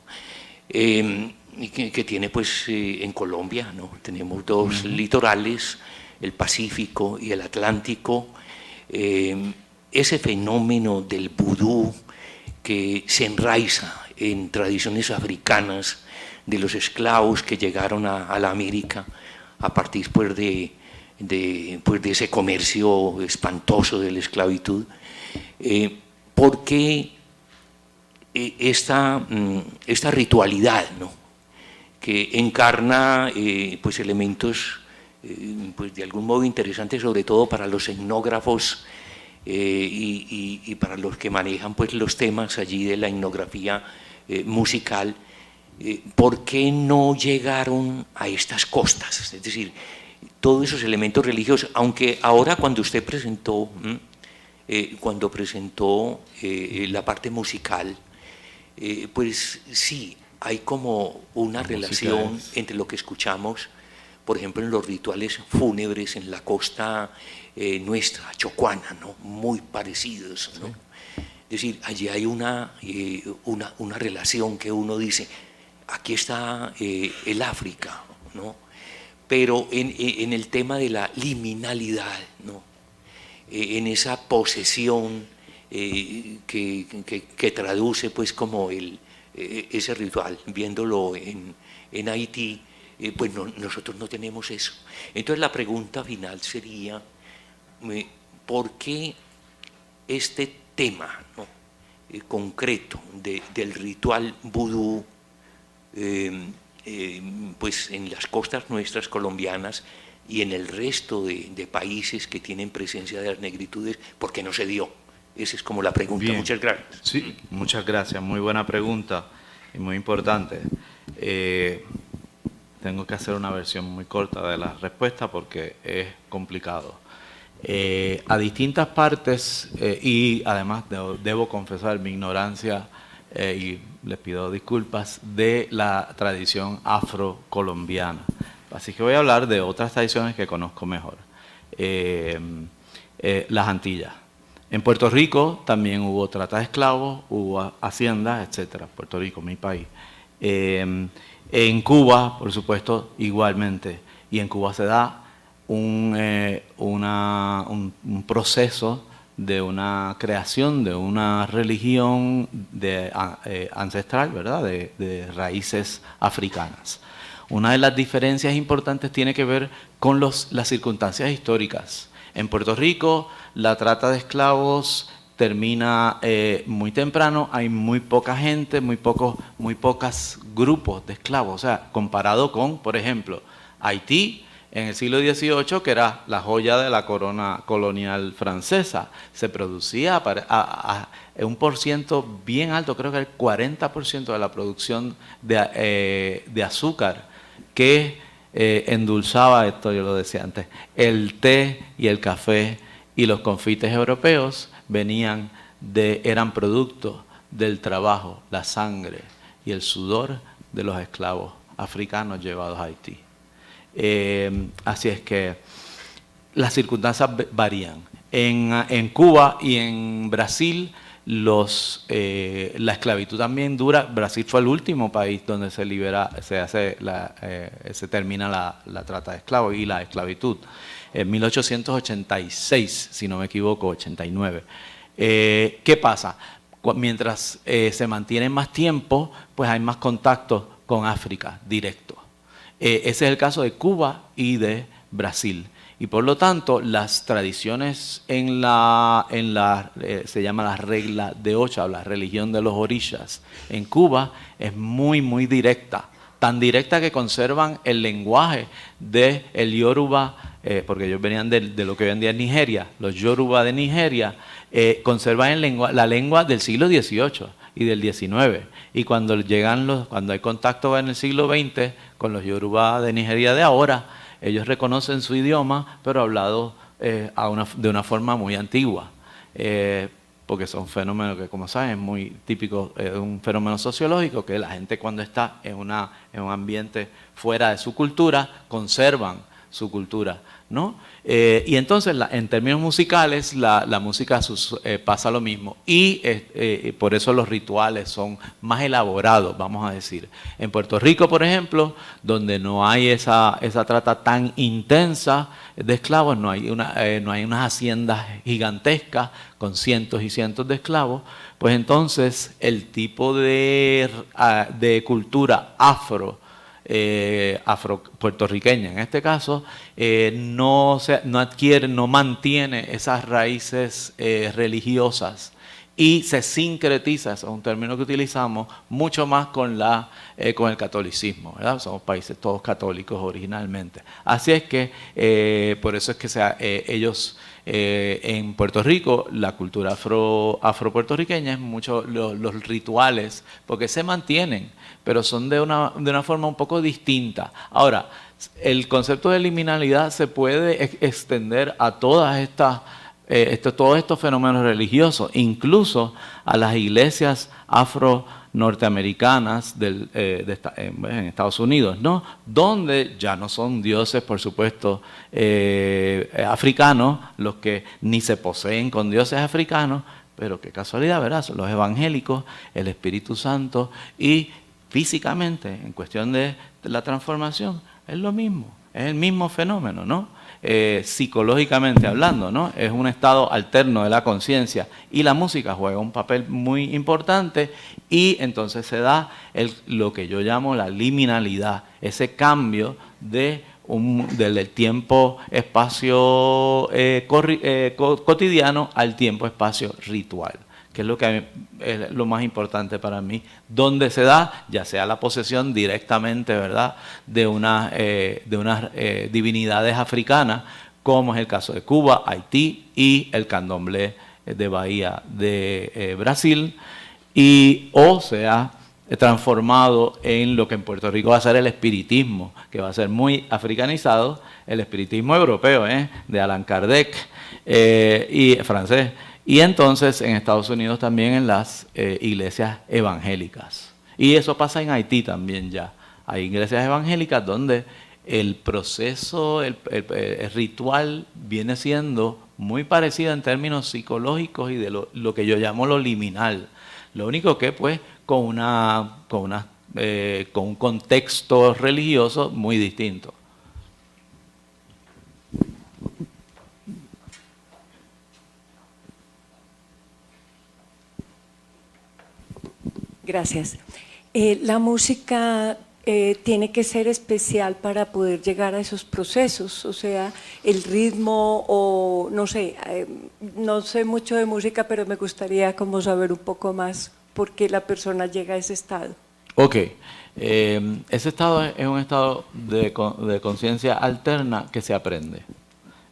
que tiene pues en Colombia, ¿no? Tenemos dos litorales, el Pacífico y el Atlántico. Ese fenómeno del vudú que se enraiza en tradiciones africanas de los esclavos que llegaron a la América a partir pues, de ese comercio espantoso de la esclavitud. ¿Por qué esta ritualidad, ¿no? Que encarna pues elementos pues de algún modo interesantes, sobre todo para los etnógrafos y para los que manejan pues los temas allí de la etnografía musical? ¿Por qué no llegaron a estas costas? Es decir, todos esos elementos religiosos, aunque ahora cuando usted presentó, la parte musical, pues sí, hay como una relación entre lo que escuchamos, por ejemplo, en los rituales fúnebres en la costa nuestra, chocuana, ¿no? Muy parecidos, ¿no? Sí. Es decir, allí hay una relación que uno dice, aquí está el África, ¿no? Pero en el tema de la liminalidad, ¿no? En esa posesión que traduce pues como ese ritual, viéndolo en Haití, pues nosotros no tenemos eso. Entonces la pregunta final sería, ¿por qué este tema, ¿no? Concreto del ritual vudú, pues en las costas nuestras colombianas y en el resto de países que tienen presencia de las negritudes, ¿por qué no se dio? Esa es como la pregunta. Bien. Muchas gracias. Sí, muchas gracias. Muy buena pregunta y muy importante. Tengo que hacer una versión muy corta de la respuesta porque es complicado. A distintas partes, y además debo confesar mi ignorancia, y les pido disculpas, de la tradición afrocolombiana. Así que voy a hablar de otras tradiciones que conozco mejor. Las Antillas. En Puerto Rico también hubo trata de esclavos, hubo haciendas, etcétera. Puerto Rico, mi país. En Cuba, por supuesto, igualmente. Y en Cuba se da un proceso de una creación de una religión ancestral, ¿verdad? De raíces africanas. Una de las diferencias importantes tiene que ver con las circunstancias históricas. En Puerto Rico, la trata de esclavos termina muy temprano, hay muy poca gente, muy pocos grupos de esclavos. O sea, comparado con, por ejemplo, Haití, en el siglo XVIII, que era la joya de la corona colonial francesa, se producía a un porciento bien alto, creo que el 40% de la producción de azúcar que endulzaba, esto yo lo decía antes, el té y el café y los confites europeos eran producto del trabajo, la sangre y el sudor de los esclavos africanos llevados a Haití. Así es que las circunstancias varían. En Cuba y en Brasil la esclavitud también dura. Brasil fue el último país donde se termina la trata de esclavos y la esclavitud. En 1886, si no me equivoco, 89. ¿Qué pasa? Mientras se mantiene más tiempo, pues hay más contacto con África directo. Ese es el caso de Cuba y de Brasil. Y por lo tanto, las tradiciones se llama la regla de Ocha, la religión de los orishas, en Cuba es muy, muy directa. Tan directa que conservan el lenguaje del Yoruba, porque ellos venían de lo que hoy en día es Nigeria. Los Yoruba de Nigeria conservan la lengua del siglo XVIII y del XIX. Y cuando hay contacto en el siglo XX con los Yoruba de Nigeria de ahora, ellos reconocen su idioma, pero hablado de una forma muy antigua, porque son fenómenos que, como saben, es muy típico, un fenómeno sociológico, que la gente cuando está en un ambiente fuera de su cultura, conservan su cultura, ¿no? Y entonces, en términos musicales, la música pasa lo mismo. Y por eso los rituales son más elaborados, vamos a decir. En Puerto Rico, por ejemplo, donde no hay esa trata tan intensa de esclavos, no hay unas haciendas gigantescas con cientos y cientos de esclavos, pues entonces el tipo de cultura afro-puertorriqueña, en este caso, no mantiene esas raíces religiosas y se sincretiza, eso es un término que utilizamos, mucho más con el catolicismo, ¿verdad? Somos países todos católicos originalmente. Así es que, por eso es que ellos... en Puerto Rico, la cultura afro-puertorriqueña es mucho los rituales, porque se mantienen, pero son de una forma un poco distinta. Ahora, el concepto de liminalidad se puede extender a todos estos fenómenos religiosos, incluso a las iglesias afro-norteamericanas en Estados Unidos, ¿no? Donde ya no son dioses, por supuesto, africanos, los que ni se poseen con dioses africanos, pero qué casualidad, ¿verdad? Son los evangélicos, el Espíritu Santo, y físicamente, en cuestión de la transformación, es lo mismo, es el mismo fenómeno, ¿no? Psicológicamente hablando, ¿no? Es un estado alterno de la conciencia y la música juega un papel muy importante y entonces se da lo que yo llamo la liminalidad, ese cambio del tiempo-espacio cotidiano al tiempo-espacio ritual, que es lo más importante para mí, donde se da, ya sea la posesión directamente, ¿verdad?, de unas divinidades africanas, como es el caso de Cuba, Haití y el candomblé de Bahía de Brasil, o sea transformado en lo que en Puerto Rico va a ser el espiritismo, que va a ser muy africanizado, el espiritismo europeo, de Allan Kardec y francés. Y entonces en Estados Unidos también en las iglesias evangélicas. Y eso pasa en Haití también ya. Hay iglesias evangélicas donde el proceso, el ritual viene siendo muy parecido en términos psicológicos y de lo que yo llamo lo liminal. Lo único que pues con un contexto religioso muy distinto. Gracias. La música tiene que ser especial para poder llegar a esos procesos, o sea, el ritmo o no sé, no sé mucho de música, pero me gustaría como saber un poco más por qué la persona llega a ese estado. Ok, ese estado es un estado de conciencia alterna que se aprende,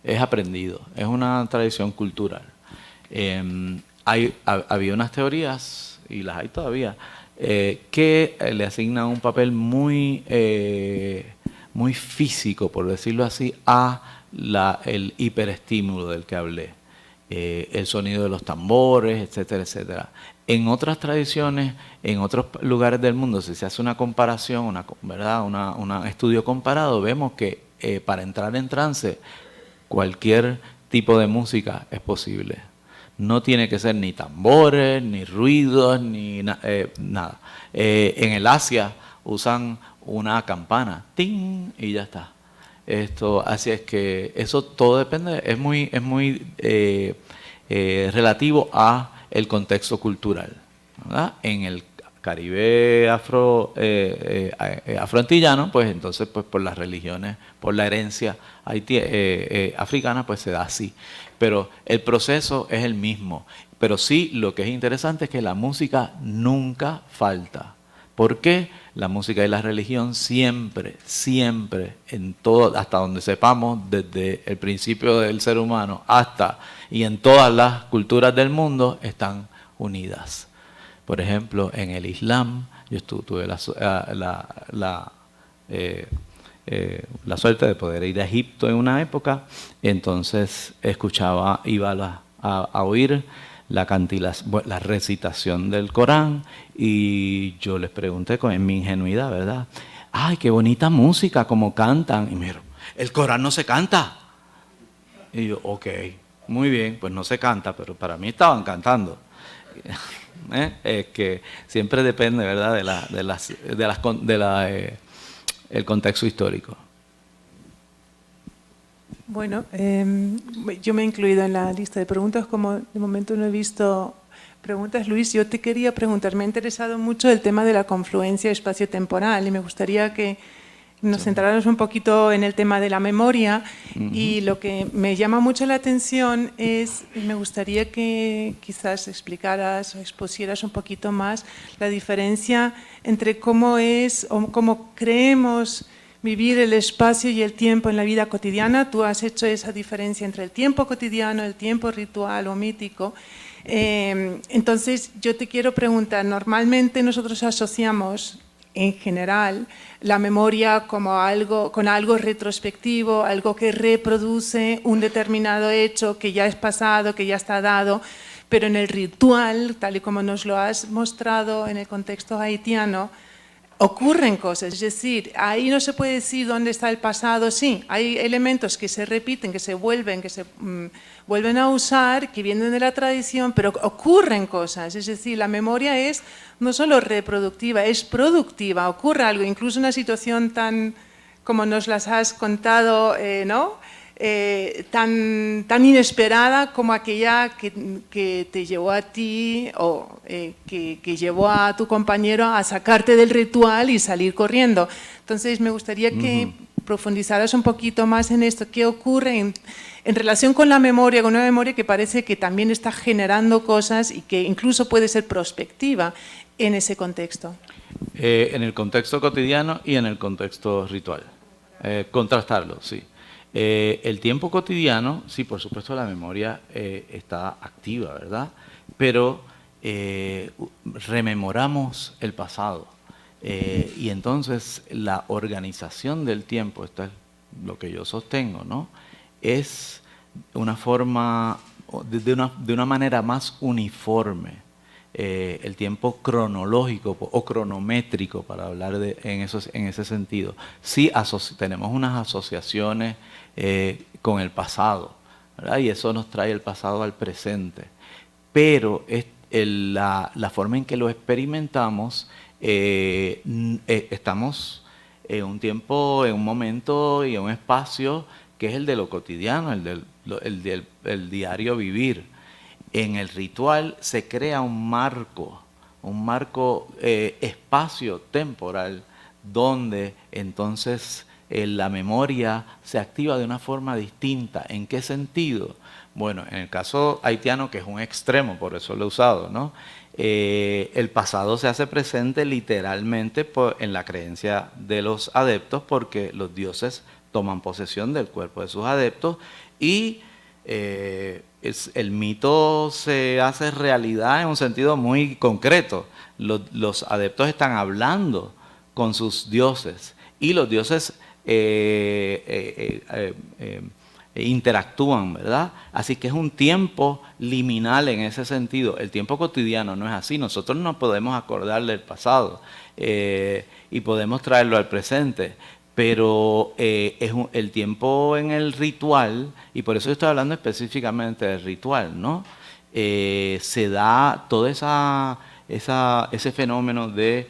es aprendido, es una tradición cultural. Había unas teorías, y las hay todavía, que le asignan un papel muy físico, por decirlo así, el hiperestímulo del que hablé. El sonido de los tambores, etcétera, etcétera. En otras tradiciones, en otros lugares del mundo, si se hace una comparación, un estudio comparado, vemos que para entrar en trance, cualquier tipo de música es posible. No tiene que ser ni tambores, ni ruidos, ni nada. En el Asia usan una campana, ¡ting!, y ya está. Así es que eso todo depende, es muy relativo a el contexto cultural, ¿verdad? En el Caribe afroantillano, pues entonces pues por las religiones, por la herencia africana, pues se da así. Pero el proceso es el mismo. Pero sí, lo que es interesante es que la música nunca falta. ¿Por qué? La música y la religión siempre, siempre, en todo, hasta donde sepamos, desde el principio del ser humano y en todas las culturas del mundo, están unidas. Por ejemplo, en el Islam, yo tuve la suerte de poder ir a Egipto en una época, entonces iba a oír la recitación del Corán, y yo les pregunté en mi ingenuidad, ¿verdad? ¡Ay, qué bonita música, cómo cantan! Y me dijeron, el Corán no se canta. Y yo, ok, muy bien, pues no se canta, pero para mí estaban cantando. Es que siempre depende, ¿verdad?, el contexto histórico. Bueno, yo me he incluido en la lista de preguntas, como de momento no he visto preguntas. Luis, yo te quería preguntar, me ha interesado mucho el tema de la confluencia espacio-temporal y me gustaría que nos centráramos un poquito en el tema de la memoria. Y lo que me llama mucho la atención es, me gustaría que quizás explicaras o expusieras un poquito más la diferencia entre cómo es o cómo creemos vivir el espacio y el tiempo en la vida cotidiana. Tú has hecho esa diferencia entre el tiempo cotidiano, el tiempo ritual o mítico. Entonces, yo te quiero preguntar, normalmente nosotros asociamos en general la memoria como algo, con algo retrospectivo, algo que reproduce un determinado hecho que ya es pasado, que ya está dado, pero en el ritual, tal y como nos lo has mostrado en el contexto haitiano, ocurren cosas, es decir, ahí no se puede decir dónde está el pasado, sí, hay elementos que se repiten, que se vuelven a usar, que vienen de la tradición, pero ocurren cosas, es decir, la memoria es no solo reproductiva, es productiva, ocurre algo, incluso una situación tan como nos las has contado, ¿no?, tan inesperada como aquella que te llevó a ti o que llevó a tu compañero a sacarte del ritual y salir corriendo. Entonces, me gustaría que profundizaras un poquito más en esto. ¿Qué ocurre en relación con la memoria, con una memoria que parece que también está generando cosas y que incluso puede ser prospectiva en ese contexto? En el contexto cotidiano y en el contexto ritual. Contrastarlo, sí. El tiempo cotidiano, sí, por supuesto la memoria está activa, ¿verdad? Pero rememoramos el pasado y entonces la organización del tiempo, esto es lo que yo sostengo, ¿no?, es una forma, de una manera más uniforme. El tiempo cronológico o cronométrico, para hablar en ese sentido. Sí tenemos unas asociaciones con el pasado, ¿verdad? Y eso nos trae el pasado al presente. Pero la forma en que lo experimentamos, estamos en un tiempo, en un momento y en un espacio que es el de lo cotidiano, el diario vivir. En el ritual se crea un marco espacio-temporal donde entonces la memoria se activa de una forma distinta. ¿En qué sentido? Bueno, en el caso haitiano, que es un extremo, por eso lo he usado, ¿no? El pasado se hace presente literalmente en la creencia de los adeptos, porque los dioses toman posesión del cuerpo de sus adeptos y el mito se hace realidad en un sentido muy concreto. Los adeptos están hablando con sus dioses y los dioses interactúan, ¿verdad? Así que es un tiempo liminal en ese sentido. El tiempo cotidiano no es así. Nosotros no podemos acordar del pasado y podemos traerlo al presente. Pero el tiempo en el ritual, y por eso estoy hablando específicamente del ritual, ¿no? Se da todo ese fenómeno de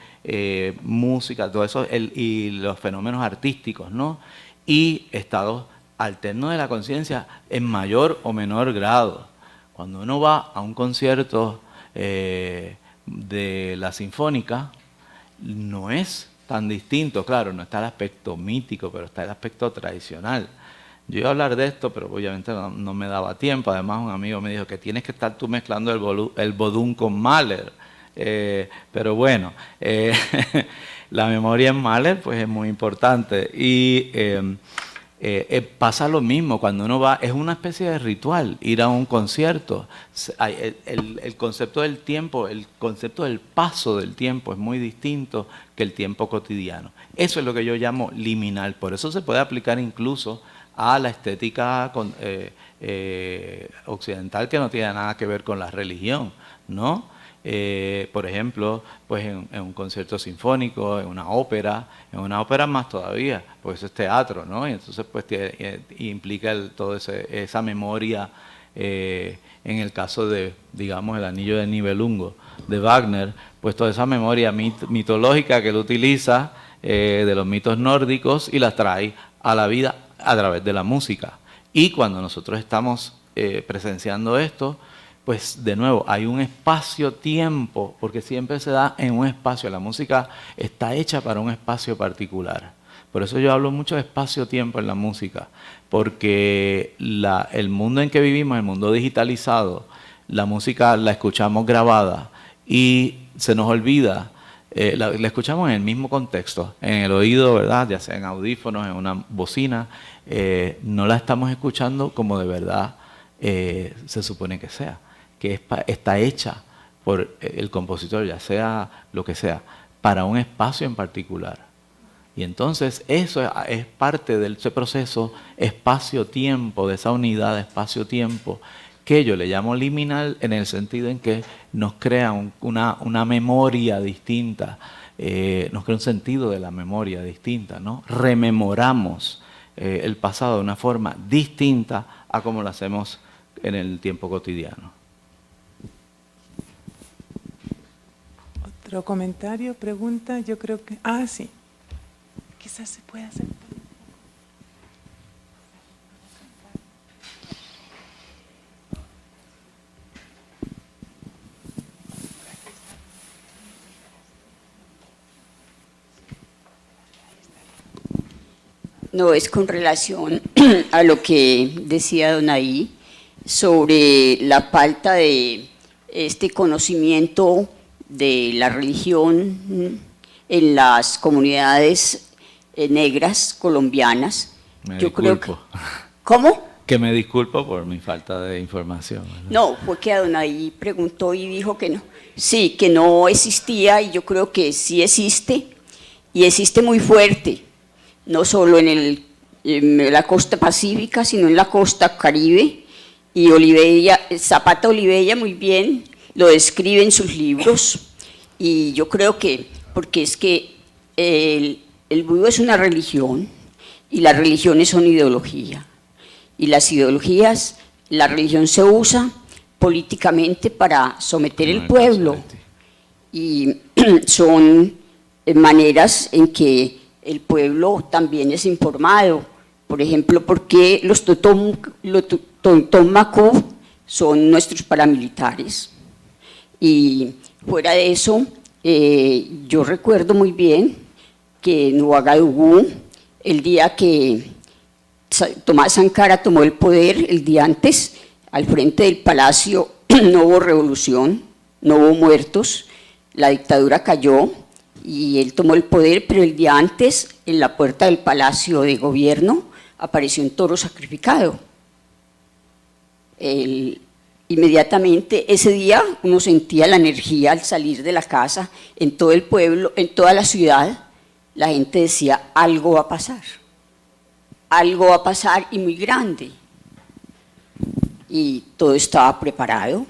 música, todo eso, y los fenómenos artísticos, ¿no? Y estados alternos de la conciencia en mayor o menor grado. Cuando uno va a un concierto de la Sinfónica, no es tan distinto, claro, no está el aspecto mítico, pero está el aspecto tradicional. Yo iba a hablar de esto, pero obviamente no me daba tiempo. Además, un amigo me dijo que tienes que estar tú mezclando el vodún con Mahler. Pero bueno, la memoria en Mahler pues es muy importante. Y pasa lo mismo cuando uno va, es una especie de ritual, ir a un concierto. El concepto del tiempo, el concepto del paso del tiempo es muy distinto que el tiempo cotidiano. Eso es lo que yo llamo liminal. Por eso se puede aplicar incluso a la estética occidental, que no tiene nada que ver con la religión, ¿no? por ejemplo, pues en un concierto sinfónico, en una ópera más todavía, pues eso es teatro, ¿no? Y entonces pues implica toda esa memoria, en el caso de, digamos, el Anillo del Nibelungo de Wagner, pues toda esa memoria mitológica que él utiliza de los mitos nórdicos y las trae a la vida a través de la música. Y cuando nosotros estamos presenciando esto, pues de nuevo hay un espacio-tiempo, porque siempre se da en un espacio. La música está hecha para un espacio particular. Por eso yo hablo mucho de espacio-tiempo en la música, porque el mundo en que vivimos, el mundo digitalizado, la música la escuchamos grabada y se nos olvida. La escuchamos en el mismo contexto, en el oído, ¿verdad? Ya sea en audífonos, en una bocina. No la estamos escuchando como de verdad se supone que sea, que está hecha por el compositor, ya sea lo que sea, para un espacio en particular. Y entonces eso es parte de ese proceso espacio-tiempo, de esa unidad de espacio-tiempo, que yo le llamo liminal, en el sentido en que nos crea una memoria distinta, nos crea un sentido de la memoria distinta, ¿no? Rememoramos el pasado de una forma distinta a como lo hacemos en el tiempo cotidiano. ¿Otro comentario, pregunta? Yo creo que... sí. Quizás se pueda hacer. No, es con relación a lo que decía don Ahí sobre la falta de este conocimiento de la religión en las comunidades negras colombianas. Yo creo que... ¿Cómo? Que me disculpo por mi falta de información, ¿verdad? No, fue que a don Ahí preguntó y dijo que no. Sí, que no existía, y yo creo que sí existe, y existe muy fuerte, no solo en la costa pacífica, sino en la costa caribe, y Zapata Olivella muy bien lo describe en sus libros, y yo creo que, porque es que el vudú es una religión, y las religiones son ideología, y las ideologías, la religión se usa políticamente para someter el pueblo, y son maneras en que el pueblo también es informado. Por ejemplo, ¿por qué los Totomacu son nuestros paramilitares? Y fuera de eso, yo recuerdo muy bien que en Ouagadougou, el día que Tomás Sankara tomó el poder, el día antes, al frente del palacio no hubo revolución, no hubo muertos, la dictadura cayó y él tomó el poder, pero el día antes, en la puerta del Palacio de Gobierno, apareció un toro sacrificado. Inmediatamente, ese día, uno sentía la energía al salir de la casa, en todo el pueblo, en toda la ciudad, la gente decía, algo va a pasar y muy grande. Y todo estaba preparado.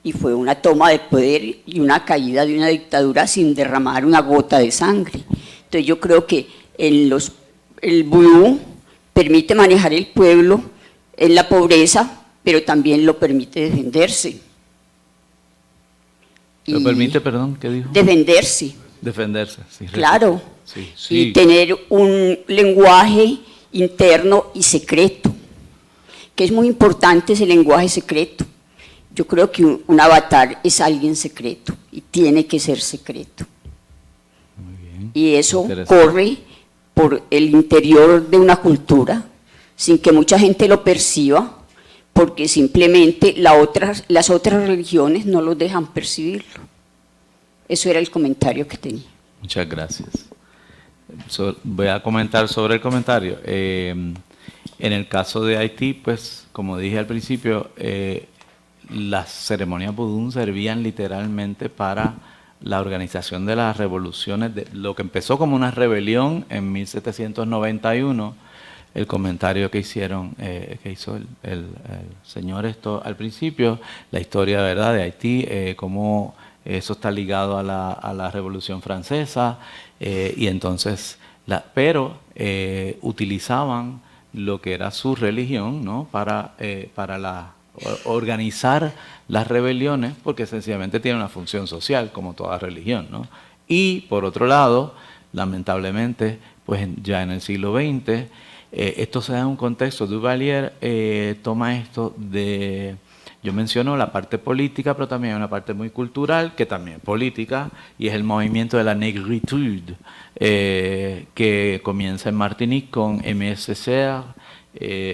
Y fue una toma de poder y una caída de una dictadura sin derramar una gota de sangre. Entonces yo creo que el vudú permite manejar el pueblo en la pobreza, pero también lo permite defenderse. ¿Lo permite, perdón, qué dijo? Defenderse. Defenderse, sí. Claro. Sí. Y tener un lenguaje interno y secreto, que es muy importante ese lenguaje secreto. Yo creo que un avatar es alguien secreto y tiene que ser secreto. Muy bien. Y eso corre por el interior de una cultura sin que mucha gente lo perciba, porque simplemente las otras religiones no lo dejan percibirlo. Eso era el comentario que tenía. Muchas gracias. Voy a comentar sobre el comentario. En el caso de Haití, pues, como dije al principio, las ceremonias vudú servían literalmente para la organización de las revoluciones, de lo que empezó como una rebelión en 1791, el comentario que hicieron, que hizo el señor esto al principio, la historia, ¿verdad?, de Haití, cómo eso está ligado a la Revolución Francesa, y entonces, pero utilizaban lo que era su religión, ¿no?, para organizar las rebeliones, porque sencillamente tiene una función social, como toda religión, ¿no? Y, por otro lado, lamentablemente, pues ya en el siglo XX, esto se da en un contexto. Duvalier toma esto de, yo menciono la parte política, pero también hay una parte muy cultural, que también es política, y es el movimiento de la negritude, que comienza en Martinique con Aimé Césaire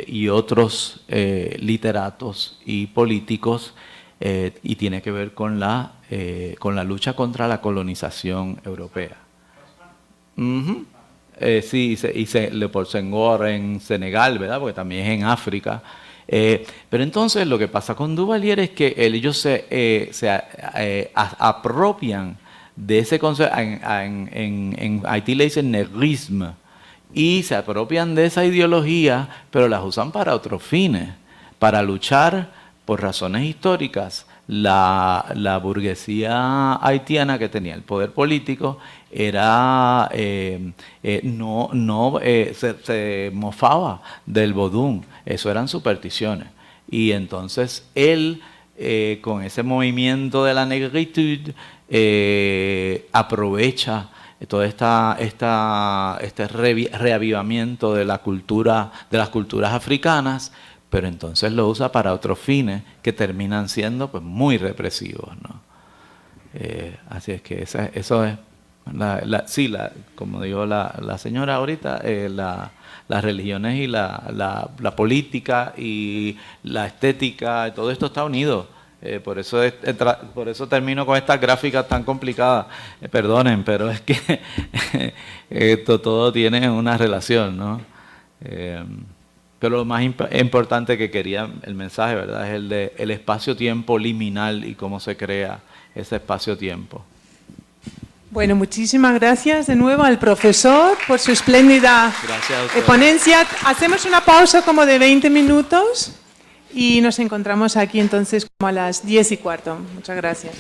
y otros literatos y políticos, y tiene que ver con la lucha contra la colonización europea. Sí, y Leopold Senghor en Senegal, ¿verdad?, porque también es en África. Pero entonces lo que pasa con Duvalier es que ellos se apropian de ese concepto. En Haití le dicen negrisme, y se apropian de esa ideología, pero las usan para otros fines, para luchar por razones históricas. La burguesía haitiana, que tenía el poder político, era se mofaba del vodú. Eso eran supersticiones. Y entonces él, con ese movimiento de la negritude, aprovecha todo este reavivamiento de la cultura, de las culturas africanas, pero entonces lo usa para otros fines que terminan siendo, pues, muy represivos, ¿no? Así es que eso es, como dijo la señora ahorita, las religiones y la política y la estética, todo esto está unido. Por eso termino con estas gráficas tan complicadas. Perdonen, pero es que esto todo tiene una relación, ¿no? Pero lo más importante que quería el mensaje, ¿verdad?, es el de el espacio-tiempo liminal y cómo se crea ese espacio-tiempo. Bueno, muchísimas gracias de nuevo al profesor por su espléndida ponencia. Hacemos una pausa como de 20 minutos y nos encontramos aquí entonces como a las 10:15. Muchas gracias.